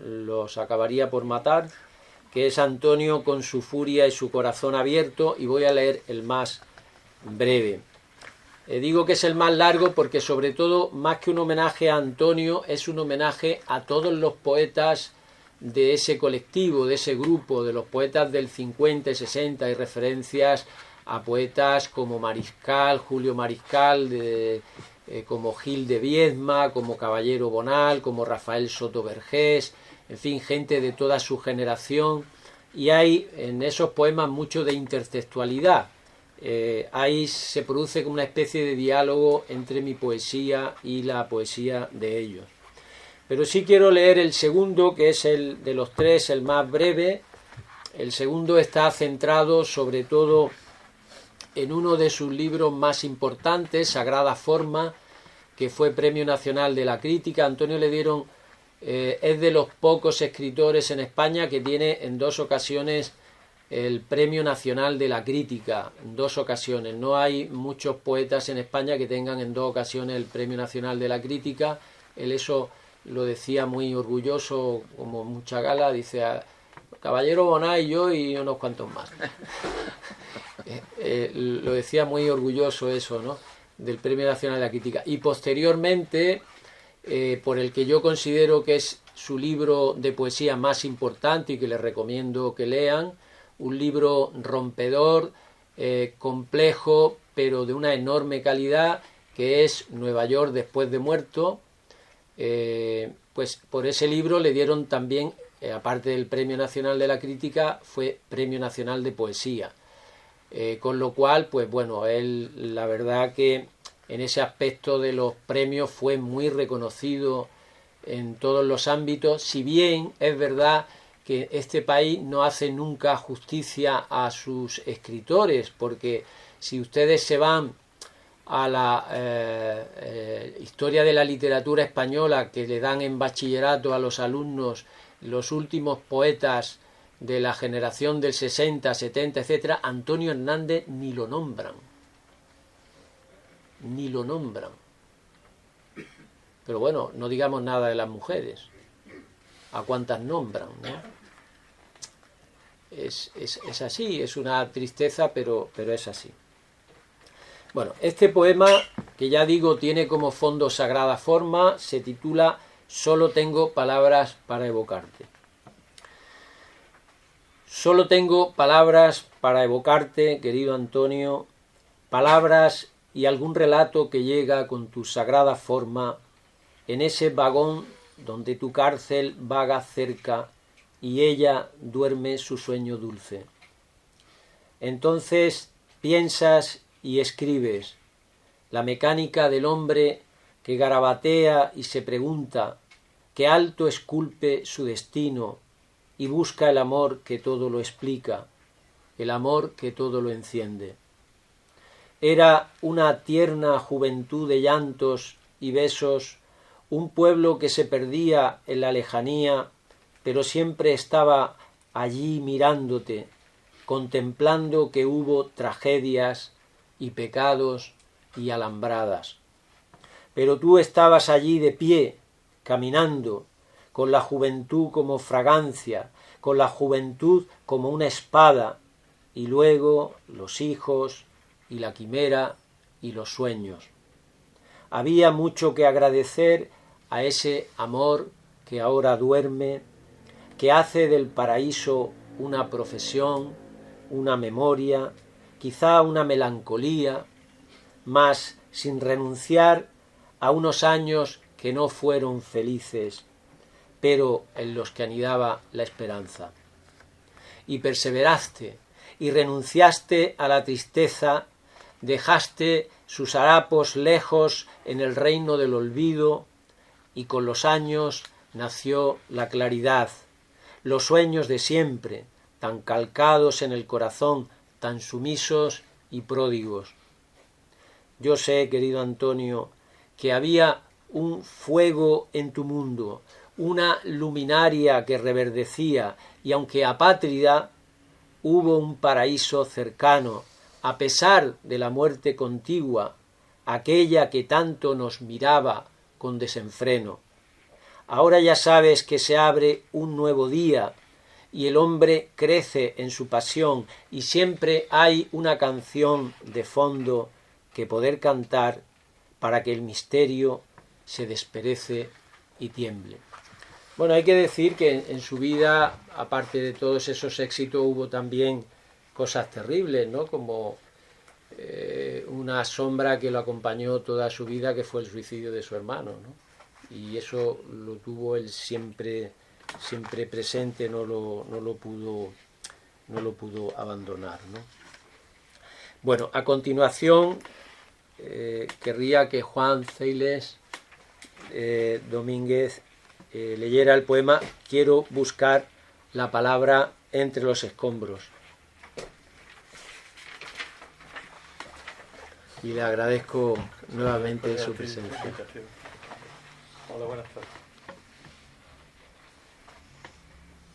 C: los acabaría por matar, que es Antonio con su furia y su corazón abierto, y voy a leer el más breve. Digo que es el más largo porque, sobre todo, más que un homenaje a Antonio, es un homenaje a todos los poetas de ese colectivo, de ese grupo, de los poetas del 50 y 60. Hay referencias a poetas como Mariscal, Julio Mariscal, como Gil de Viedma, como Caballero Bonal, como Rafael Soto Vergés, en fin, gente de toda su generación, y hay en esos poemas mucho de intertextualidad. Ahí se produce como una especie de diálogo entre mi poesía y la poesía de ellos. Pero sí quiero leer el segundo, que es el de los tres, el más breve. El segundo está centrado sobre todo en uno de sus libros más importantes, Sagrada Forma, que fue Premio Nacional de la Crítica. A Antonio le dieron, es de los pocos escritores en España que tiene en 2 ocasiones el Premio Nacional de la Crítica, en 2 ocasiones. No hay muchos poetas en España que tengan en 2 ocasiones el Premio Nacional de la Crítica. Él eso lo decía muy orgulloso, como mucha gala, dice: Caballero Bonat y yo y unos cuantos más. Lo decía muy orgulloso eso, ¿no?, del Premio Nacional de la Crítica. Y posteriormente, por el que yo considero que es su libro de poesía más importante y que les recomiendo que lean, un libro rompedor, complejo, pero de una enorme calidad, que es Nueva York después de muerto. Pues por ese libro le dieron también, aparte del Premio Nacional de la Crítica, fue Premio Nacional de Poesía. Con lo cual, pues bueno, él, la verdad que en ese aspecto de los premios fue muy reconocido en todos los ámbitos, si bien es verdad que este país no hace nunca justicia a sus escritores, porque si ustedes se van a la historia de la literatura española que le dan en bachillerato a los alumnos, los últimos poetas de la generación del 60, 70, etcétera, Antonio Hernández ni lo nombran. Ni lo nombran. Pero bueno, no digamos nada de las mujeres. ¿A cuántas nombran, no? Es así, es una tristeza, pero es así. Bueno, este poema, que ya digo, tiene como fondo Sagrada Forma, se titula Solo tengo palabras para evocarte. Solo tengo palabras para evocarte, querido Antonio, palabras y algún relato que llega con tu sagrada forma en ese vagón donde tu cárcel vaga cerca y ella duerme su sueño dulce. Entonces piensas y escribes la mecánica del hombre que garabatea y se pregunta, que alto esculpe su destino y busca el amor que todo lo explica, el amor que todo lo enciende. Era una tierna juventud de llantos y besos, un pueblo que se perdía en la lejanía, pero siempre estaba allí mirándote, contemplando que hubo tragedias y pecados y alambradas. Pero tú estabas allí de pie, caminando, con la juventud como fragancia, con la juventud como una espada, y luego los hijos y la quimera y los sueños. Había mucho que agradecer a ese amor que ahora duerme, que hace del paraíso una profesión, una memoria, quizá una melancolía, mas sin renunciar a unos años que no fueron felices, pero en los que anidaba la esperanza. Y perseveraste, y renunciaste a la tristeza, dejaste sus harapos lejos en el reino del olvido, y con los años nació la claridad, los sueños de siempre, tan calcados en el corazón, tan sumisos y pródigos. Yo sé, querido Antonio, que había un fuego en tu mundo, una luminaria que reverdecía, y aunque apátrida, hubo un paraíso cercano, a pesar de la muerte contigua, aquella que tanto nos miraba con desenfreno. Ahora ya sabes que se abre un nuevo día, y el hombre crece en su pasión, y siempre hay una canción de fondo que poder cantar para que el misterio se desperece y tiemble. Bueno, hay que decir que en su vida, aparte de todos esos éxitos, hubo también cosas terribles, ¿no? Como una sombra que lo acompañó toda su vida, que fue el suicidio de su hermano, ¿no? Y eso lo tuvo él siempre presente, no lo pudo abandonar, ¿no? Bueno, a continuación querría que Juan Ceiles Domínguez leyera el poema Quiero buscar la palabra entre los escombros. y le agradezco nuevamente su presencia.
E: Hola, buenas tardes.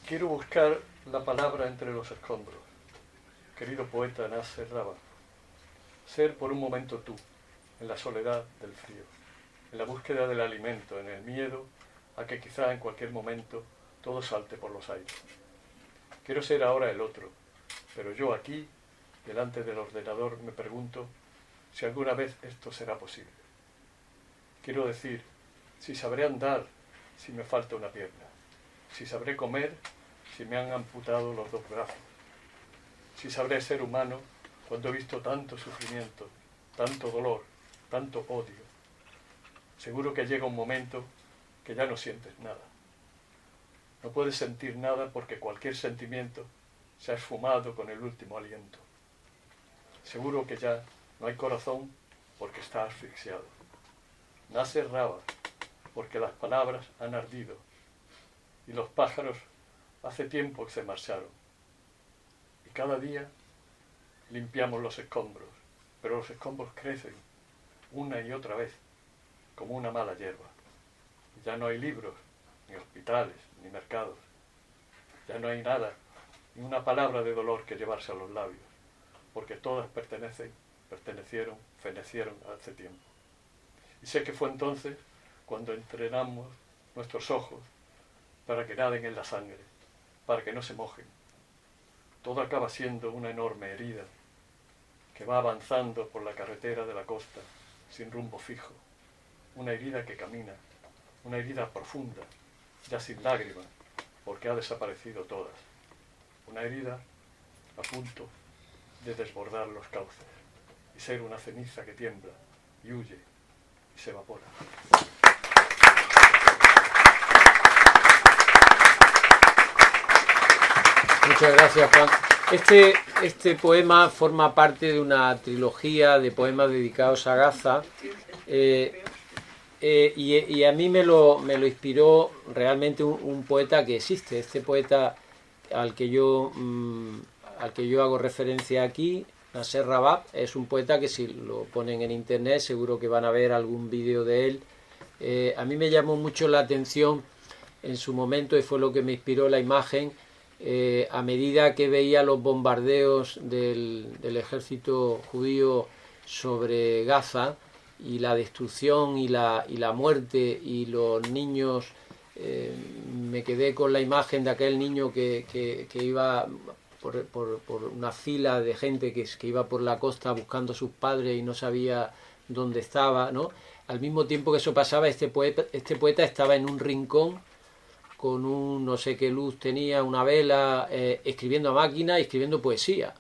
E: Quiero buscar la palabra entre los escombros. Querido poeta Nasser Raba, ser por un momento tú, en la soledad del frío, en la búsqueda del alimento, en el miedo a que quizá en cualquier momento todo salte por los aires. Quiero ser ahora el otro, pero yo aquí, delante del ordenador, me pregunto si alguna vez esto será posible. Quiero decir, si sabré andar si me falta una pierna, si sabré comer si me han amputado los dos brazos, si sabré ser humano cuando he visto tanto sufrimiento, tanto dolor, tanto odio. Seguro que llega un momento que ya no sientes nada. No puedes sentir nada porque cualquier sentimiento se ha esfumado con el último aliento. Seguro que ya no hay corazón porque está asfixiado. Nasser Raba porque las palabras han ardido y los pájaros hace tiempo que se marcharon. Y cada día limpiamos los escombros, pero los escombros crecen una y otra vez como una mala hierba. Ya no hay libros, ni hospitales, ni mercados. Ya no hay nada, ni una palabra de dolor que llevarse a los labios, porque todas fenecieron hace tiempo. Y sé que fue entonces cuando entrenamos nuestros ojos para que naden en la sangre, para que no se mojen. Todo acaba siendo una enorme herida que va avanzando por la carretera de la costa sin rumbo fijo. Una herida que camina, una herida profunda, ya sin lágrimas, porque ha desaparecido todas. Una herida a punto de desbordar los cauces y ser una ceniza que tiembla y huye y se evapora.
C: Muchas gracias, Juan. Este poema forma parte de una trilogía de poemas dedicados a Gaza y a mí me lo inspiró realmente un poeta que existe. Este poeta al que yo hago referencia aquí, Nasser Raba, es un poeta que si lo ponen en internet seguro que van a ver algún vídeo de él. A mí me llamó mucho la atención en su momento y fue lo que me inspiró la imagen. A medida que veía los bombardeos del ejército judío sobre Gaza y la destrucción y la muerte y los niños, me quedé con la imagen de aquel niño que iba por una fila de gente que iba por la costa buscando a sus padres y no sabía dónde estaba, ¿no? Al mismo tiempo que eso pasaba, este poeta estaba en un rincón con un no sé qué luz tenía, una vela, escribiendo a máquina y escribiendo poesía.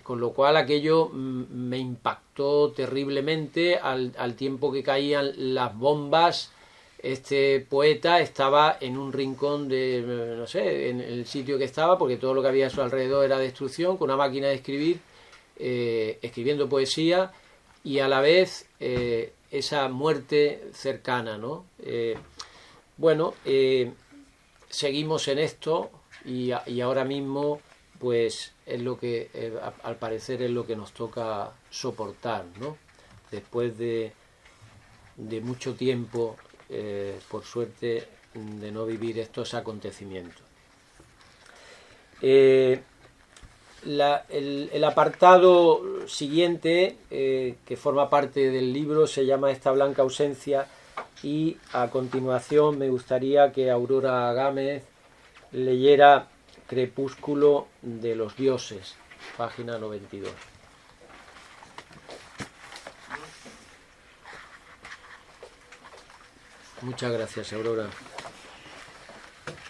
C: Con lo cual aquello me impactó terriblemente al tiempo que caían las bombas. Este poeta estaba en un rincón de, no sé, en el sitio que estaba, porque todo lo que había a su alrededor era destrucción, con una máquina de escribir, escribiendo poesía y a la vez esa muerte cercana, ¿no? Seguimos en esto y ahora mismo pues es lo que al parecer es lo que nos toca soportar, ¿no? Después de mucho tiempo, por suerte, de no vivir estos acontecimientos. El apartado siguiente, que forma parte del libro, se llama Esta blanca ausencia, y a continuación me gustaría que Aurora Gámez leyera Crepúsculo de los dioses, página 92. Muchas gracias, Aurora.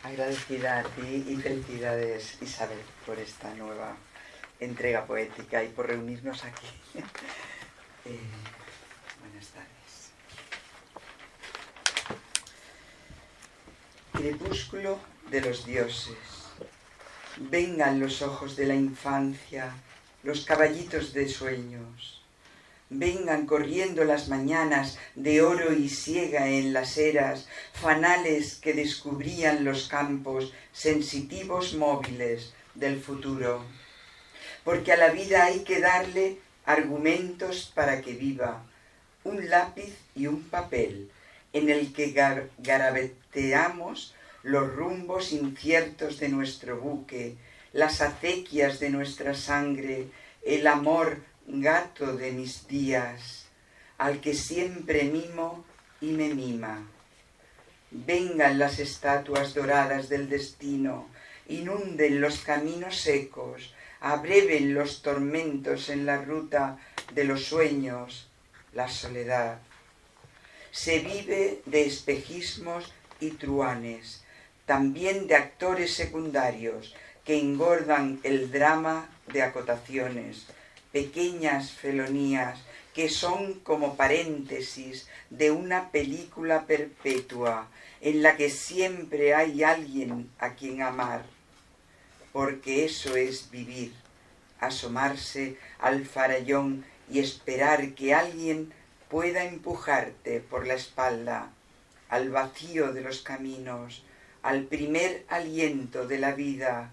F: Agradecida a ti y felicidades, Isabel, por esta nueva entrega poética y por reunirnos aquí. Buenas tardes. Crepúsculo de los dioses. Vengan los ojos de la infancia, los caballitos de sueños. Vengan corriendo las mañanas de oro y siega en las eras, fanales que descubrían los campos sensitivos móviles del futuro. Porque a la vida hay que darle argumentos para que viva, un lápiz y un papel en el que garabateamos los rumbos inciertos de nuestro buque, las acequias de nuestra sangre, el amor gato de mis días, al que siempre mimo y me mima. Vengan las estatuas doradas del destino, inunden los caminos secos, abreven los tormentos en la ruta de los sueños, la soledad. Se vive de espejismos y truhanes, también de actores secundarios que engordan el drama de acotaciones, pequeñas felonías que son como paréntesis de una película perpetua en la que siempre hay alguien a quien amar, porque eso es vivir, asomarse al farallón y esperar que alguien pueda empujarte por la espalda al vacío de los caminos, al primer aliento de la vida,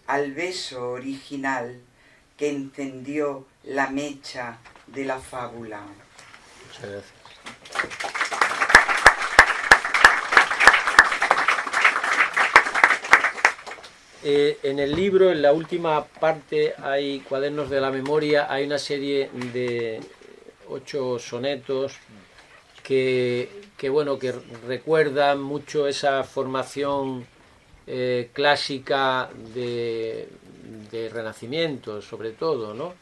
F: al beso original que encendió la mecha de la fábula.
C: Muchas gracias. En el libro, en la última parte, hay Cuadernos de la Memoria, hay una serie de 8 sonetos que recuerdan mucho esa formación clásica de Renacimiento, sobre todo, ¿no?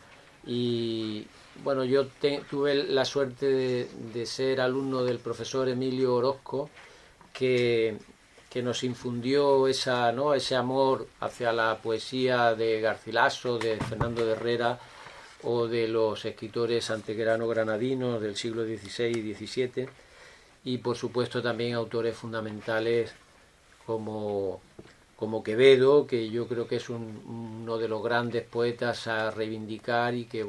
C: Y bueno, yo tuve la suerte de ser alumno del profesor Emilio Orozco, que nos infundió ese amor hacia la poesía de Garcilaso, de Fernando de Herrera o de los escritores antegrano-granadinos del siglo XVI y XVII, y por supuesto también autores fundamentales como Quevedo, que yo creo que es uno de los grandes poetas a reivindicar, y que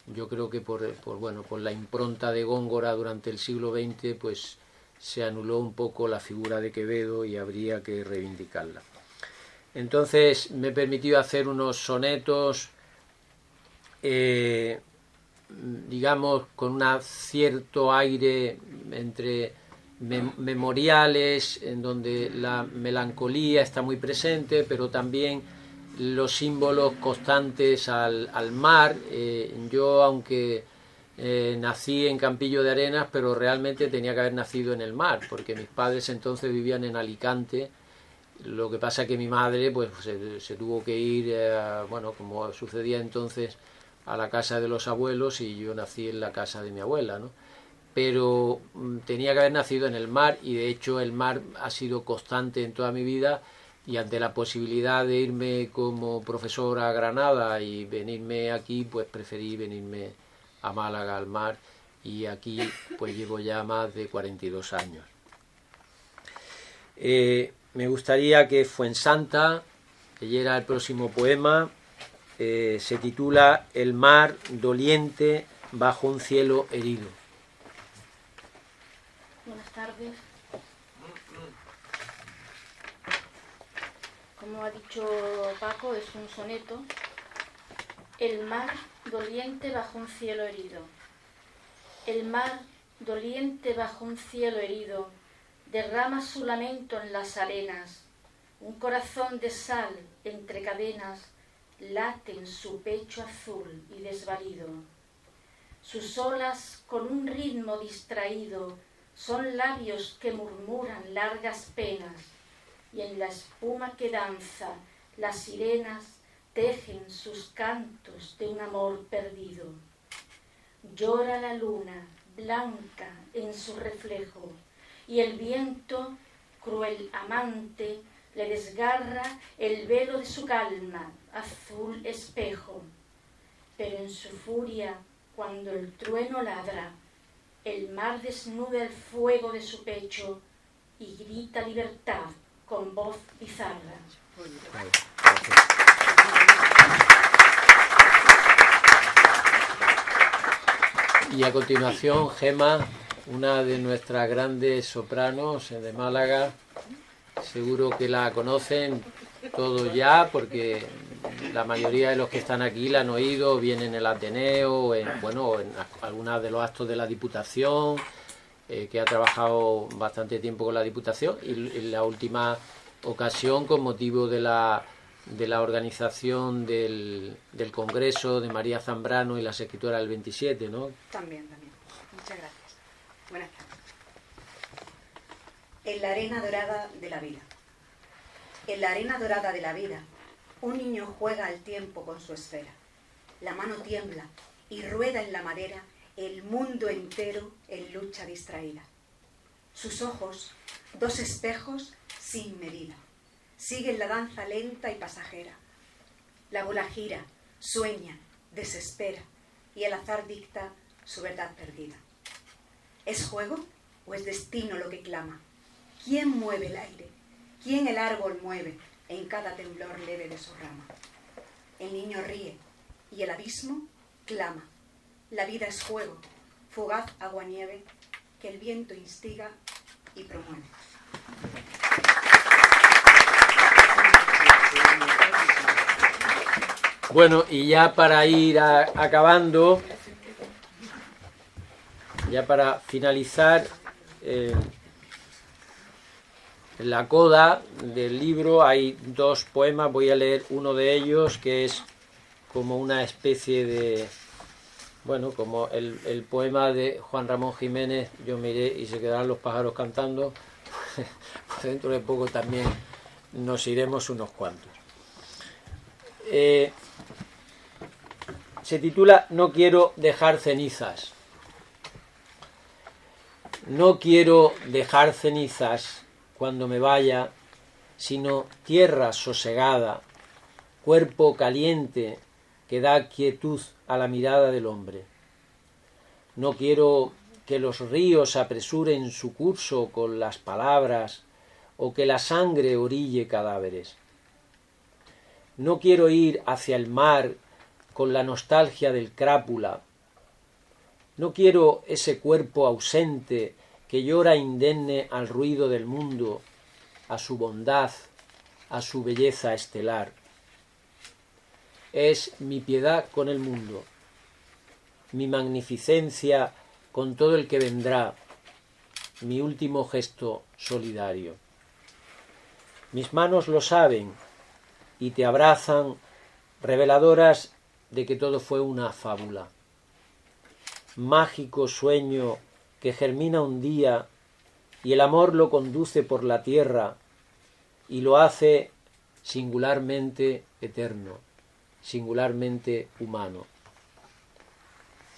C: yo creo que por la impronta de Góngora durante el siglo XX pues se anuló un poco la figura de Quevedo y habría que reivindicarla. Entonces me he permitido hacer unos sonetos digamos con un cierto aire entre memoriales, en donde la melancolía está muy presente, pero también los símbolos constantes al mar. Yo, aunque nací en Campillo de Arenas, pero realmente tenía que haber nacido en el mar, porque mis padres entonces vivían en Alicante. Lo que pasa es que mi madre pues se tuvo que ir, como sucedía entonces, a la casa de los abuelos, y yo nací en la casa de mi abuela, ¿no? Pero tenía que haber nacido en el mar, y de hecho el mar ha sido constante en toda mi vida, y ante la posibilidad de irme como profesor a Granada y venirme aquí, pues preferí venirme a Málaga, al mar, y aquí pues llevo ya más de 42 años. Me gustaría que Fuensanta leyera el próximo poema. Se titula El mar doliente bajo un cielo herido.
G: Buenas tardes. Como ha dicho Paco, es un soneto. El mar doliente bajo un cielo herido. El mar doliente bajo un cielo herido derrama su lamento en las arenas. Un corazón de sal entre cadenas late en su pecho azul y desvalido. Sus olas con un ritmo distraído son labios que murmuran largas penas, y en la espuma que danza las sirenas tejen sus cantos de un amor perdido. Llora la luna blanca en su reflejo, y el viento, cruel amante, le desgarra el velo de su calma, azul espejo. Pero en su furia, cuando el trueno ladra, el mar desnuda el fuego de su pecho y grita libertad con voz bizarra.
C: Y a continuación, Gema, una de nuestras grandes sopranos de Málaga, seguro que la conocen, todos ya, porque la mayoría de los que están aquí la han oído, vienen en el Ateneo, en algunos de los actos de la Diputación, que ha trabajado bastante tiempo con la Diputación, y la última ocasión con motivo de la organización del Congreso de María Zambrano y las escrituras del 27, ¿no?
H: También. Muchas gracias. Buenas tardes. En la arena dorada de la vida. En la arena dorada de la vida, un niño juega al tiempo con su esfera. La mano tiembla y rueda en la madera el mundo entero en lucha distraída. Sus ojos, dos espejos sin medida, siguen la danza lenta y pasajera. La bola gira, sueña, desespera, y el azar dicta su verdad perdida. ¿Es juego o es destino lo que clama? ¿Quién mueve el aire? ¿Quién el árbol mueve en cada temblor leve de su rama? El niño ríe y el abismo clama. La vida es juego, fugaz aguanieve que el viento instiga y promueve.
C: Bueno, y ya para ir acabando, ya para finalizar, en la coda del libro hay dos poemas, voy a leer uno de ellos, que es como una especie de, bueno, como el poema de Juan Ramón Jiménez, Yo me iré y se quedarán los pájaros cantando, pues dentro de poco también nos iremos unos cuantos. Se titula No quiero dejar cenizas. No quiero dejar cenizas cuando me vaya, sino tierra sosegada, cuerpo caliente que da quietud a la mirada del hombre. No quiero que los ríos apresuren su curso con las palabras o que la sangre orille cadáveres. No quiero ir hacia el mar con la nostalgia del crápula. No quiero ese cuerpo ausente que llora indemne al ruido del mundo, a su bondad, a su belleza estelar. Es mi piedad con el mundo, mi magnificencia con todo el que vendrá, mi último gesto solidario. Mis manos lo saben y te abrazan, reveladoras de que todo fue una fábula. Mágico sueño que germina un día y el amor lo conduce por la tierra y lo hace singularmente eterno, singularmente humano.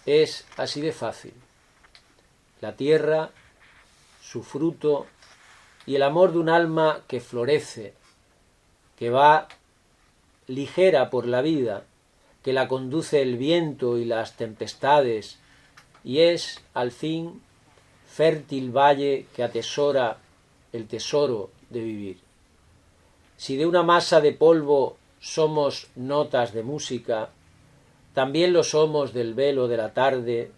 C: Es así de fácil. La tierra, su fruto y el amor de un alma que florece, que va ligera por la vida, que la conduce el viento y las tempestades, y es, al fin, fértil valle que atesora el tesoro de vivir. Si de una masa de polvo somos notas de música, también lo somos del velo de la tarde,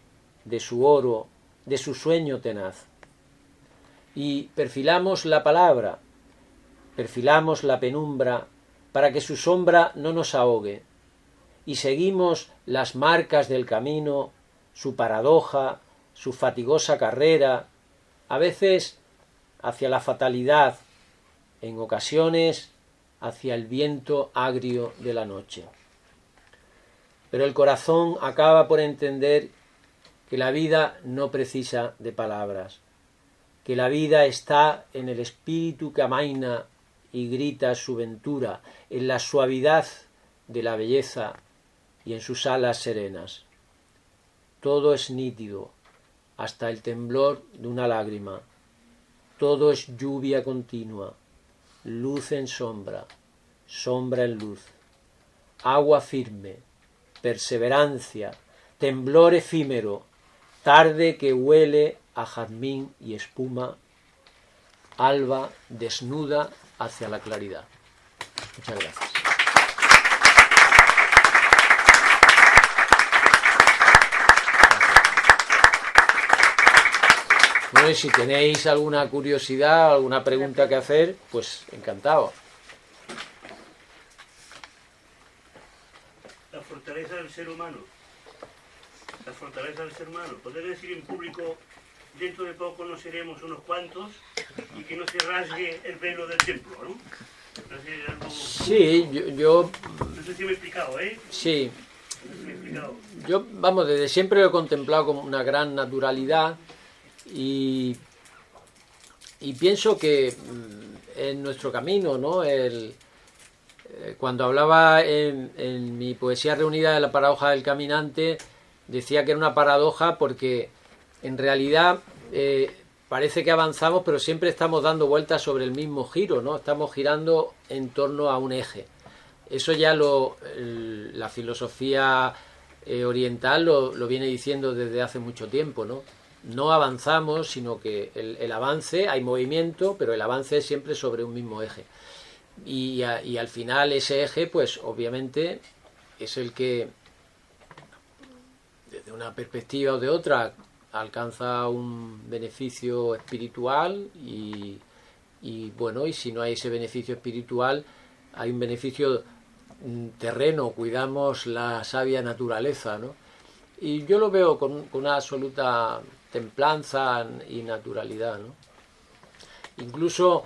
C: de su oro, de su sueño tenaz. Y perfilamos la palabra, perfilamos la penumbra para que su sombra no nos ahogue, y seguimos las marcas del camino, su paradoja, su fatigosa carrera, a veces hacia la fatalidad, en ocasiones hacia el viento agrio de la noche. Pero el corazón acaba por entender que la vida no precisa de palabras, que la vida está en el espíritu que amaina y grita su ventura, en la suavidad de la belleza y en sus alas serenas. Todo es nítido, hasta el temblor de una lágrima. Todo es lluvia continua, luz en sombra, sombra en luz, agua firme, perseverancia, temblor efímero, tarde que huele a jazmín y espuma, alba desnuda hacia la claridad. Muchas gracias. Bueno, y si tenéis alguna curiosidad, alguna pregunta que hacer, pues encantado.
I: fortaleza del ser humano. La fortaleza del ser humano. Poder decir en público, dentro de poco nos seremos unos cuantos y que no se rasgue el velo del templo, ¿no?
C: Sí, yo...
I: No sé si me he explicado, ¿eh?
C: Sí.
I: No sé si me he explicado.
C: Yo, vamos, desde siempre lo he contemplado como una gran naturalidad y pienso que en nuestro camino, ¿no? Cuando hablaba en mi poesía reunida de la paradoja del caminante, decía que era una paradoja porque en realidad parece que avanzamos, pero siempre estamos dando vueltas sobre el mismo giro, ¿no? Estamos girando en torno a un eje. Eso ya la filosofía oriental lo viene diciendo desde hace mucho tiempo, ¿no? No avanzamos, sino que el avance, hay movimiento, pero el avance es siempre sobre un mismo eje. Y al final ese eje, pues obviamente, es el que, desde una perspectiva o de otra, alcanza un beneficio espiritual y bueno, y si no hay ese beneficio espiritual, hay un beneficio terreno, cuidamos la sabia naturaleza, ¿no? Y yo lo veo con una absoluta templanza y naturalidad, ¿no? Incluso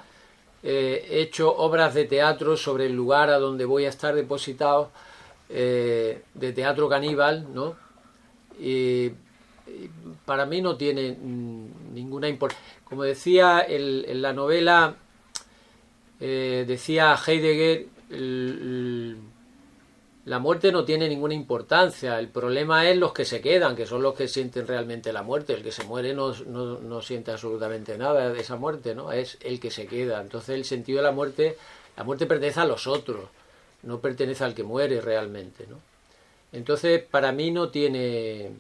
C: he hecho obras de teatro sobre el lugar a donde voy a estar depositado, de teatro caníbal, ¿no? Y para mí no tiene ninguna importancia. Como decía en la novela, decía Heidegger, la muerte no tiene ninguna importancia, el problema es los que se quedan, que son los que sienten realmente la muerte. El que se muere no siente absolutamente nada de esa muerte, ¿no? Es el que se queda. Entonces el sentido de la muerte pertenece a los otros, no pertenece al que muere realmente, ¿no? Entonces para mí no tiene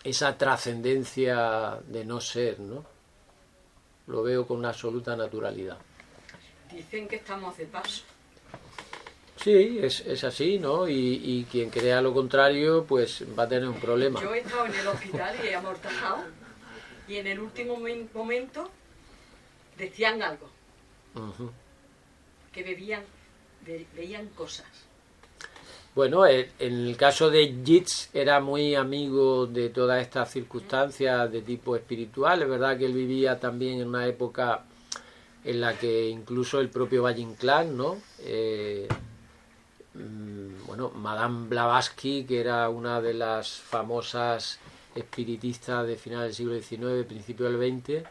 C: esa trascendencia de no ser, ¿no? Lo veo con una absoluta naturalidad.
J: Dicen que estamos de paso.
C: Sí, es así, ¿no? Y quien crea lo contrario, pues va a tener un problema.
J: Yo he estado en el hospital y he amortajado, y en el último momento decían algo, que veían cosas.
C: Bueno, en el caso de Yeats era muy amigo de todas estas circunstancias de tipo espiritual. Es verdad que él vivía también en una época en la que incluso el propio Valle-Inclán, ¿no? Bueno, Madame Blavatsky, que era una de las famosas espiritistas de finales del siglo XIX, principio del XX,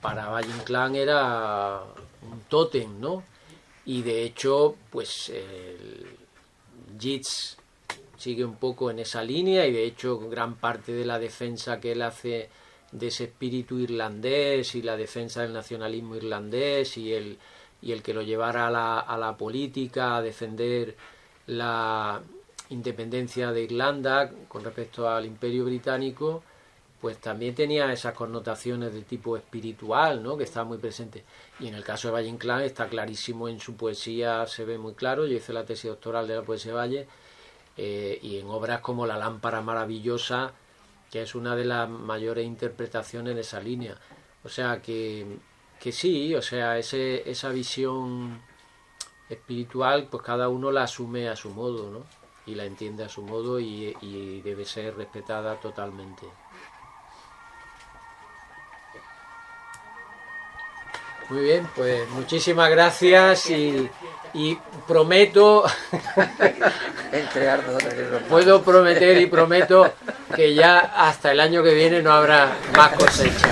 C: para Valle-Inclán era un tótem, ¿no? Y de hecho, pues Yeats sigue un poco en esa línea, y de hecho gran parte de la defensa que él hace de ese espíritu irlandés y la defensa del nacionalismo irlandés y el que lo llevara a la política, a defender la independencia de Irlanda con respecto al Imperio Británico, pues también tenía esas connotaciones de tipo espiritual, ¿no? Que estaba muy presente. Y en el caso de Valle-Inclán está clarísimo en su poesía, se ve muy claro. Yo hice la tesis doctoral de la poesía de Valle, y en obras como La lámpara maravillosa, que es una de las mayores interpretaciones en esa línea. O sea que sí, o sea, esa visión espiritual, pues cada uno la asume a su modo, ¿no? Y la entiende a su modo y debe ser respetada totalmente. Muy bien, pues muchísimas gracias y prometo, puedo prometer y prometo que ya hasta el año que viene no habrá más cosecha.